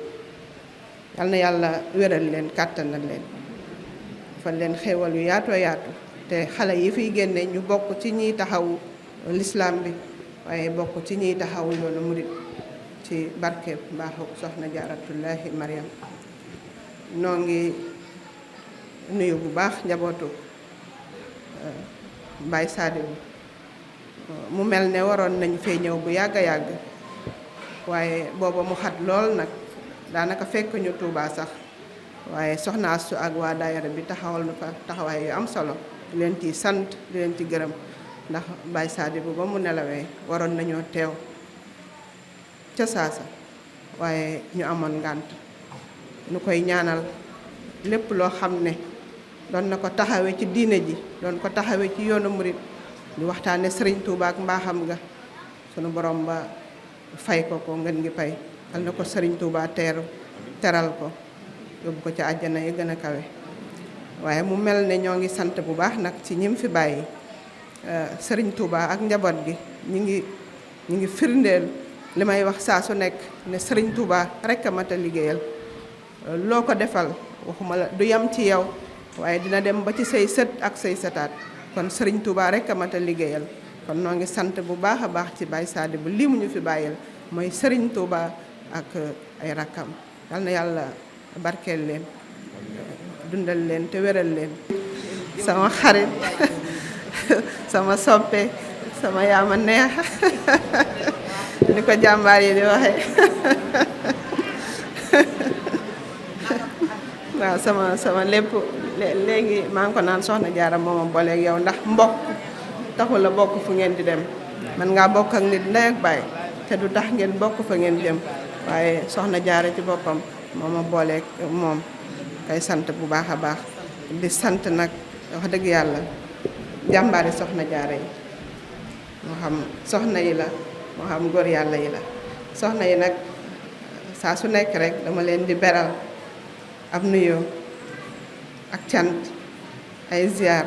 yal na yàlla wéral leen kàttanal leen fan leen xéewal yu yaatoo yaatu te xale yi fiy génne ñu bokk ci ñiy taxawu lislaam bi waaye bokk ci ñiy taxawu yoonu murit ci barke mbaaxu soxna Jaaratullaahi Mariam noo ngi nuyu bu baax njabootu Baye Sadibou mu mel ne waroon nañu fee ñëw bu yàgg a yàgg waaye booba mu xat lool nag daanaka fekk ñu Tuubaa sax waaye soxna Astu ak waa daayira bi taxawal nu fa taxawaay yu am solo di leen ci sant di leen ci gërëm ndax Baye Sadibou ba mu nelawee waroon nañoo teew ca saasa waaye ñu amoon ngànt ñu koy ñaanal lépp loo xam ne doon na ko taxawee ci diine ji doon ko taxawee ci yoonu murit ñu waxtaane Sëriñ Tuuba ak mbaaxam nga sunu borom ba fay ko ngeen ngi pay al na ko Sëriñ Tuuba teral ko yóbbu ko ca àjjana yi gën a kawe waaye mu mel ne ñoo ngi sant bu baax nag ci ñim fi bàyyi Sëriñ Tuuba ak njaboot gi ñi ngi firndeel li may wax saa su nekk ne Sëriñ Tuuba rekk a mat a liggéeyal loo ko defal waxuma la du yam ci yow waaye dina dem ba ci say sët ak say sëtaat kon Sëriñ Tuuba rekk a mat a liggéeyal kon noo ngi sant bu baax a baax ci Baye Sadibou lii mu ñu fi bàyyil mooy Sëriñ Tuuba ak ay rakkam yal na yàlla barkeel leen dundal leen te wéral leen sama xarit sama soppe sama yaama neex ni ko jàmbaar yi di waxe waaw sama lépp léegi maa ngi ko naan soxna Jaara mooma booleeg yow ndax mbokk taxul la bokk fu ngeen di dem man ngaa bokk ak nit ndey ak baay te du tax ngeen bokk fa ngeen jëm waaye soxna Jaara ci boppam mooma booleeg moom kay sant bu baax a baax di sant nag wax dëgg yàlla jàmbaari soxna Jaara yi moo xam soxna yi la moo xam góor yàlla yi la soxna yi nag saa su nekk rek dama leen di beral ab nuyoo ak cant ay ziar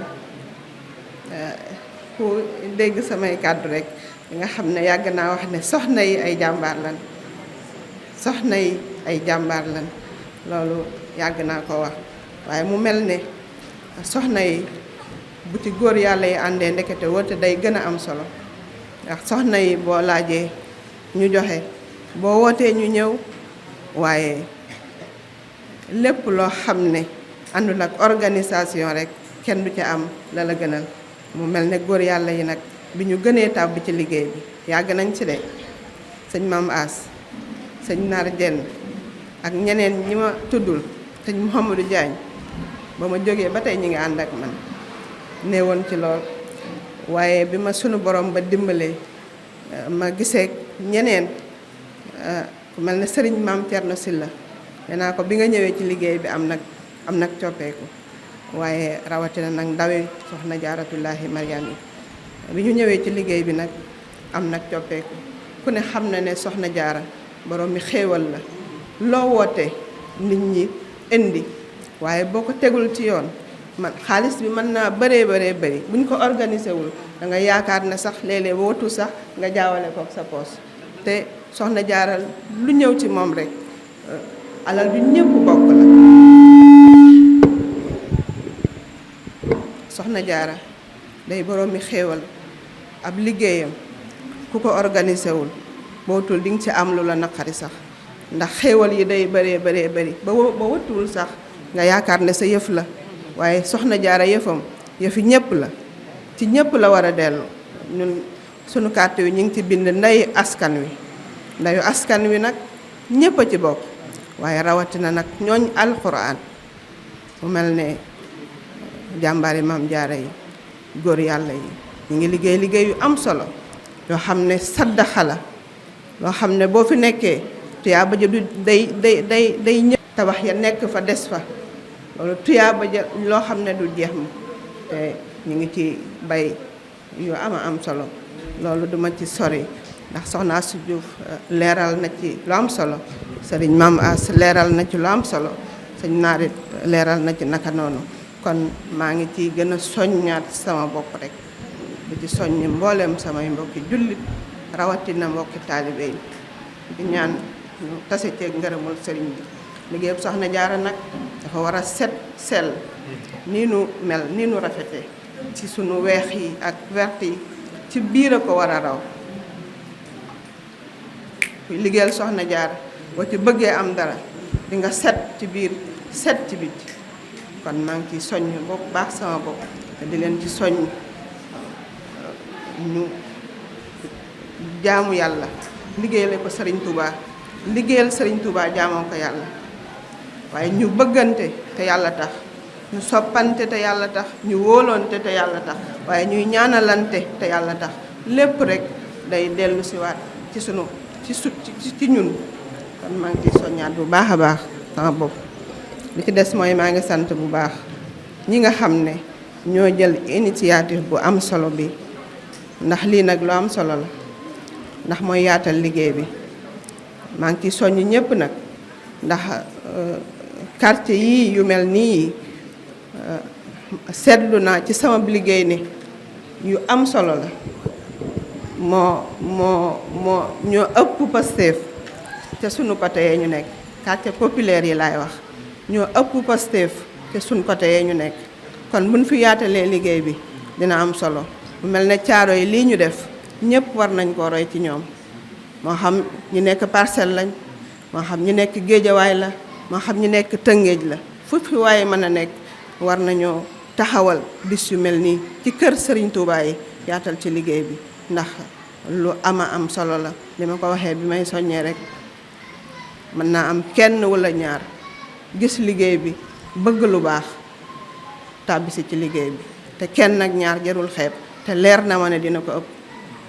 ku dégg samay kàddu rek nga xam ne yàgg naa wax ne soxna yi ay jàmbaar lan soxna yi ay jàmbaar lan loolu yàgg naa ko wax waaye mu mel ne soxna yi bu ci góor yàlla yi àndee ndekete woote day gën a am solo ndax soxna yi boo laajee ñu joxe boo wootee ñu ñëw waaye lépp loo xam ne àndul ak organisation rek kenn du ca am la la gënal mu mel ne góor yàlla yi nag bi ñu gënee tàbbi ci liggéey bi yàgg nañ ci de sëñ Maam As sëñ Nar Jenn ak ñeneen ñi ma tuddul sëñ Mouhamadou Diagne ba ma jógee ba tey ñi ngi ànd ak man néewoon ci lool waaye bi ma sunu borom ba dimbalee ma gisee ñeneen ku mel ne sëriñ Maam Thierno Sylla nee naa ko bi nga ñëwee ci liggéey bi am nag coppeeku waaye rawatina nag ndawe soxna Jaaratullaahi Mariam yi bi ñu ñëwee ci liggéey bi nag am nag coppeeku ku ne xam na ne soxna Jaara borom mi xéewal la loo woote nit ñi indi waaye boo ko tegul ci yoon man xaalis bi mën naa bëree bëri buñ ko organisé wul da nga yaakaar ne sax léeg-léeg wootu sax nga jaawale ko sa poos te soxna Jaara lu ñëw ci moom rek alal bi ñëpp bokk la soxna Jaara day borom mi xéewal ab liggéeyam ku ko organisé wul bootul di nga ci am lu la naqari sax ndax xéewal yi day bëree bëri ba wëttuwul sax nga yaakaar ne sa yëf la waaye soxna Jaara yëfam yëfi ñëpp la ci ñëpp la war a dellu ñun sunu carte yi ñu ngi ci bind ndeyu askan wi nag ñëpp a ci bokk waaye rawatina nag ñooñ alxuraan mu mel ne jàmbaari Maam Jaara yi góor yàlla yi ñu ngi liggéey yu am solo yoo xam ne saddaxa la loo xam ne boo fi nekkee tuyaaba ja du day ñëw tabax ya nekk fa des fa loolu tuyaaba ja loo xam ne du jeex ma te ñu ngi ci bay yu am solo loolu duma ci sori ndax soxna Asu Juuf leeral na ci lu am solo sëriñ Maam As leeral na ci lu am solo sëñ Naarit leeral na ci naka noonu kon maa ngi ci gën a soññaat sama bopp rek di ci soññ mbooleem samay mbokki jullit rawatina mbokki taalibe yi di ñaan ñu tase ceeg ngërëmul sëriñ bi liggéeyam soxna Jaara nag dafa war a set sell nii nu mel nii nu rafete ci sunu weex yi ak vert yi ci biir a ko war a raw kuy liggéeyal soxna Jaara boo ci bëggee am dara di nga set ci biir set ci biti kon maa ngi ciy soññ bu baax sama bopp te di leen ci soññ ñu jaamu yàlla liggéeyale ko Serigne Touba liggéeyal Serigne Touba jaamoo ko yàlla waaye ñu bëggante te yàlla tax ñu soppante te yàlla tax ñu wóolonte te yàlla tax waaye ñuy ñaanalante te yàlla tax lépp rek day dellu siwaat ci ci ñun kon maa ngi ciy soññaat bu baax a baax sama bopp li ci des mooy maa ngi sant bu baax ñi nga xam ne ñoo jël initiative bu am solo bi ndax lii nag lu am solo la ndax mooy yaatal liggéey bi maa ngi ciy soññ ñëpp nag ndax quartier yii yu mel nii seetlu naa ci sama liggéey ni yu am solo la moo ñoo ëpp Pastef te sunu côté yee ñu nekk quartier populaire yi laay wax ñoo ëpp Pastef te sunu côté yee ñu nekk kon buñ fi yaatalee liggéey bi dina am solo bu mel ne caaro yi lii ñu def ñëpp war nañ ko roy ci ñoom moo xam ñi nekk Parcelles lañ moo xam ñi nekk Géejawaay la moo xam ñi nekk Tëngéej la fu fi waaye mën a nekk war nañoo taxawal bis yu mel nii ci kër Serigne Touba yi yaatal ci liggéey bi ndax lu am solo la li ma ko waxee bi may soññee rek mën naa am kenn wala ñaar gis liggéey bi bëgg lu baax tàbbisi ci liggéey bi te kenn ak ñaar jarul xeeb te leer na ma ne dina ko ëpp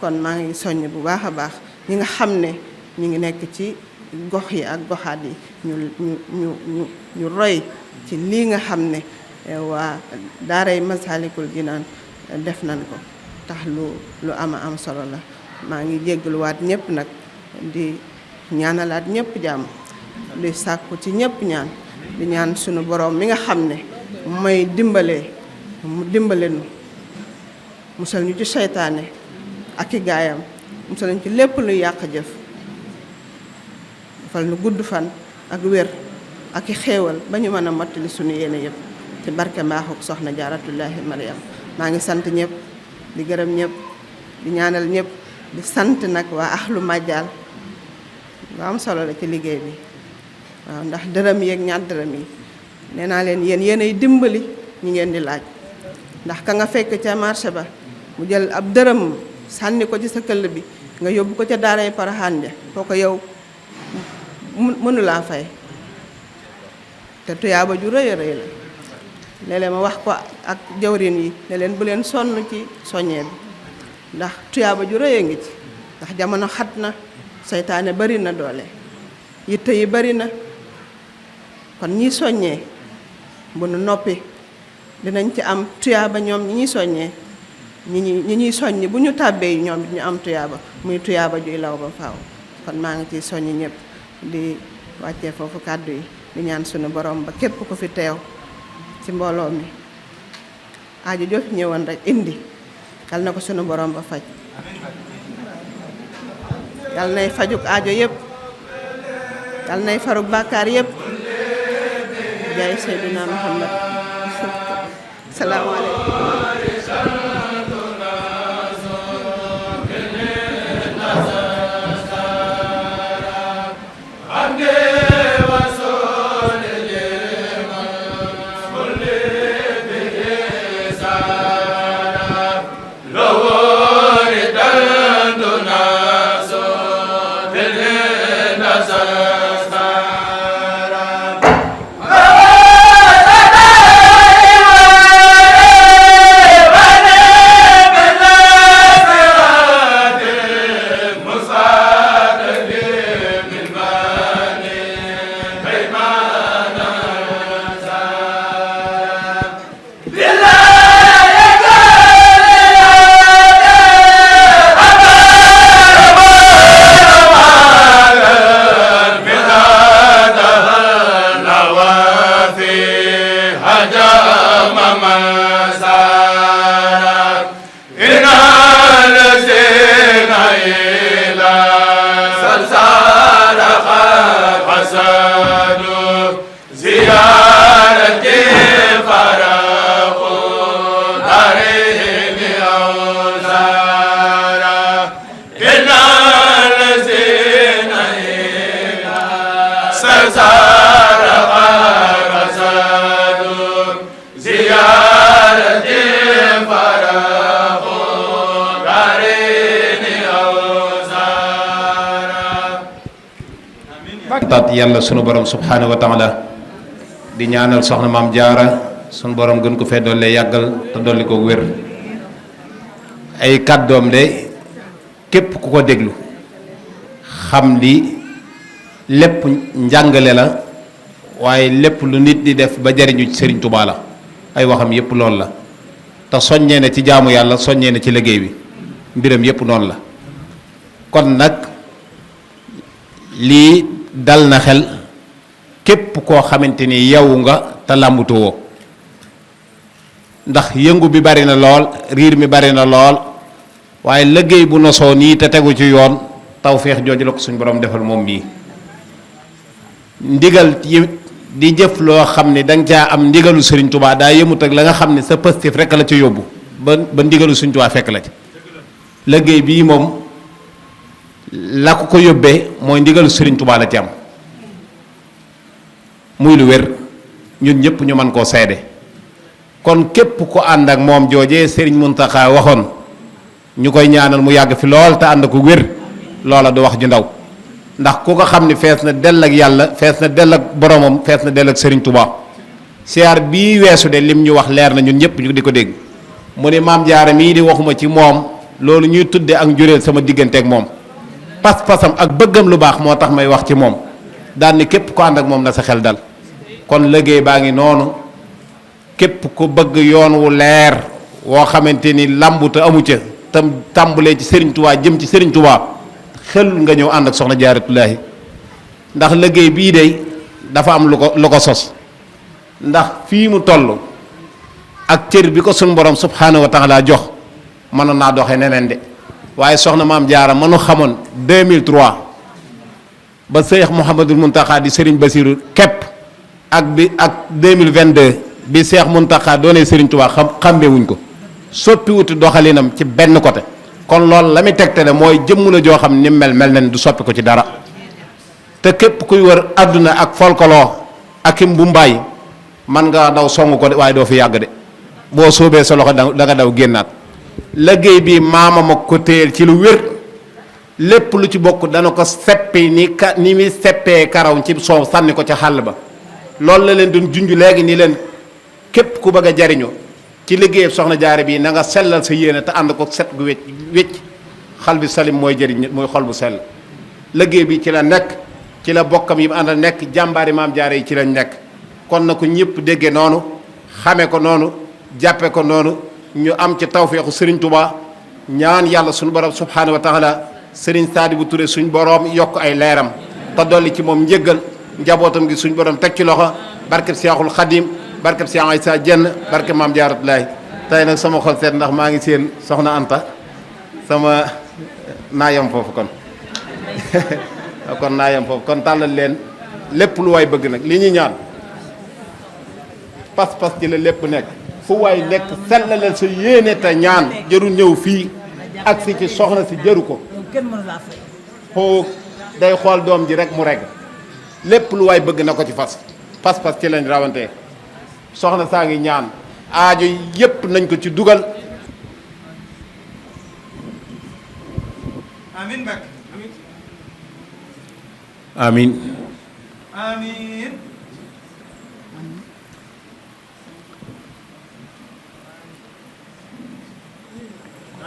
kon maa ngi soññ bu baax a baax ñi nga xam ne ñu ngi nekk ci gox yi ak goxaat yi ñu roy ci lii nga xam ne waa daaray Masaalikul Jinaan def nañ ko tax lu am solo la maa ngi jéggaluwaat ñëpp nag di ñaanalaat ñëpp jàmm di sàkku ci ñëpp ñaan di ñaan sunu borom mi nga xam ne mooy dimbale mu dimbale nu musal ñu ci seytaane ak i gaayam musal ñu ci lépp luy yàq jëf defal nu gudd fan ak wér ak i xéewal ba ñu mën a mottali sunu yéene yëpp ci barke mbaaxuk soxna jaaratullaahi Mariam maa ngi sant ñëpp di gërëm ñëpp di ñaanal ñëpp di sant nag waa Ahlu Majjal lu am solo la ci liggéey bi waaw ndax dërëm yi ak ñaar dërëm yi nee naa leen yéenay dimbali ñi ngeen di laaj ndax ka nga fekk ca marché ba mu jël ab dërëm sànni ko ci sa këll bi nga yóbbu ko ca daaray Porokhane ja kooko yow mënu laa fay te tuyaaba ju rëy a rëy la léeg-léeg ma wax ko ak jawrin yi ne leen bu leen sonn ci soññee bi ndax tuyaaba ju rëy a ngi ci ndax jamono xat na seytaane bari na doole yitte yi bari na kon ñi soññee bu nu noppi dinañ ci am tuyaaba ñoom ñi ñuy soññee ñi ñuy soññ bu ñu tàbbee ñoom ñu am tuyaaba muy tuyaaba juy law ba faaw kon maa ngi ciy soññ ñëpp di wàccee foofu kàddu yi di ñaan sunu borom ba képp ku fi teew ci mbooloo mi aajo joo fi ñëwoon rek indi yal na ko sunu borom ba faj yal nay fajuk aajo yëpp yal nay faruk bàkkaar yëpp jaay Seydina Muhammad salaamaaleykum tat yàlla sunu borom subhanahu wa taala di ñaanal soxna maam jaara sunu borom gën ko fee dolli yàggal te dolli ko wér ay kàddoom de képp ku ko déglu xam di lépp njàngale la waaye lépp lu nit di def ba jariñu ci Sëriñ Tuubaa la ay waxam yépp loolu la te soññee na ci jaamu yàlla soññee na ci liggéey bi mbiram yépp noonu la kon nag lii dal na xel képp koo xamante ni yow nga te làmbutoo ndax yëngu bi bari na lool riir mi bari na lool waaye liggéey bu nosoo nii te tegu ci yoon tawféex jooju la ko suñ borom defal moom mii ndigal yi di jëf loo xam ne danga caa am ndigalu Sëriñ Tuubaa daa yëmut ak la nga xam ne sa pëstif rekk la ci yóbbu ba ndigalu Sëriñ Tuubaa fekk la ci liggéey bii moom la ko yóbbee mooy ndigalu Sëriñ Tuubaa la ci am muy lu wér ñun ñëpp ñu mën koo seede kon képp ku ànd ak moom joojee Sëriñ Muntaxa waxoon ñu koy ñaanal mu yàgg fi lool te ànd ko wér loola du wax ju ndaw ndax ku ko xam ne fees na dell ak yàlla fees na dell ak boromam fees na dell ak Sëriñ Tuubaa siyaar bii weesu de lim ñu wax leer na ñun ñëpp ñu di ko dégg mu ne maam jaara mii di waxuma ci moom loolu ñuy tudde ak njuréel sama diggante ak moom pas-pasam ak bëggam lu baax moo tax may wax ci moom daan ni képp ku ànd ak moom na sa xel dal kon liggéey baa ngi noonu képp ku bëgg yoon wu leer woo xamante ni lambuta amu ca tam tàmbulee ci Sëriñ Tuubaa jëm ci Sëriñ Tuubaa xel nga ñëw ànd ak soxna Jaaratullaahi ndax liggéey bii de dafa am lu ko sos ndax fii mu toll ak cër bi ko suñ borom subhaanahu wa taala jox mënoon naa doxee neneen de waaye soxna maam jaara mënu xamoon 2003 ba Seex Muhammadul Muntaxa di Sëriñ Basiru képp ak 2022 bi Seex Muntaxa doonee Sëriñ Tuubaa xàmmewuñ ko soppi wuti doxalinam ci benn côté kon loolu la muy tegtale mooy jëmm la joo xam ni mel nen du soppi ko ci dara te képp kuy wër àdduna ak folklore ak im bu mbaay man nga daw song ko de waaye doo fi yàgg de boo soobee sa loxo da nga daw génnaat liggéey bi maamam ak ko téyel ci lu wér lépp lu ci bokk dana ko seppi ni muy seppee karaw ci soow sànni ko ca xàll ba loolu la leen doon junj léegi ni leen képp ku bëgg a jariñu ci liggéeyam soxna jaare bii na nga sellal sa yéene te ànd ko set gu wécc xal bi salim mooy jëriñ nit mooy xol bu sell liggéey bi ci la nekk ci la bokkam yi mu àndal nekk jàmbaari maam jaare yi ci lañ nekk kon na ko ñëpp dégge noonu xame ko noonu jàppe ko noonu ñu am ci tawfeexu Sëriñ Tuubaa ñaan yàlla suñu borom subhaanahu wa taala Sëriñ Saadibu Ture suñ borom yokk ay leeram te dolli ci moom njëggal njabootam gi suñ borom teg ci loxo barkeb Seexul Xadim barkeb Seex Aysa Jenn barkeb maam Jaaratullaahi tey nag sama xol seet ndax maa ngi seen soxna Anta sama naayam foofu kon kon naayam foofu kon tàllal leen lépp lu waay bëgg nag li ñuy ñaan pas-pas ci la lépp nekk fu waay nekk sellalal sa yéene te ñaan jëru ñëw fii ak si ci soxna si jëru ko xoo day xool doom ji rek mu reg lépp lu waay bëgg na ko ci pas-pas ci lañ rawantee soxna saa ngi ñaan aajo yépp nañ ko ci dugal amiin Mbacke amiin amiin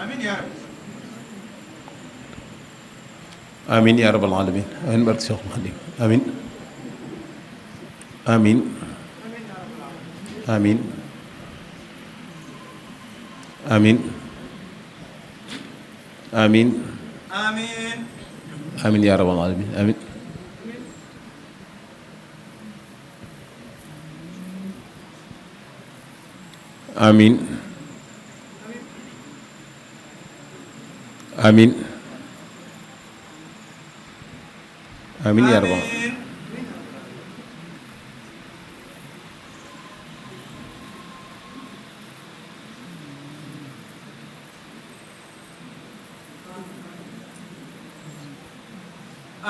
amiin yaa rabbi amiin yaa rabbal aalamiin amiin barke Seex Xaadim amiin amiin amiin amiin amiin amiin amiin yaa rabbal aalamiin amiin amiin amiin amiin yaa rabbal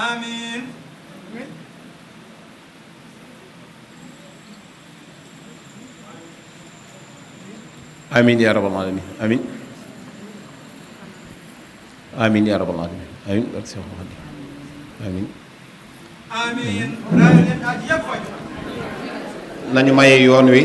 amiin amiin yaa rabbal aalamiin amiin amiin yaa rabbal aalamiin amiin barke Seex Xaadim amiin amiin nañu maye yoon wi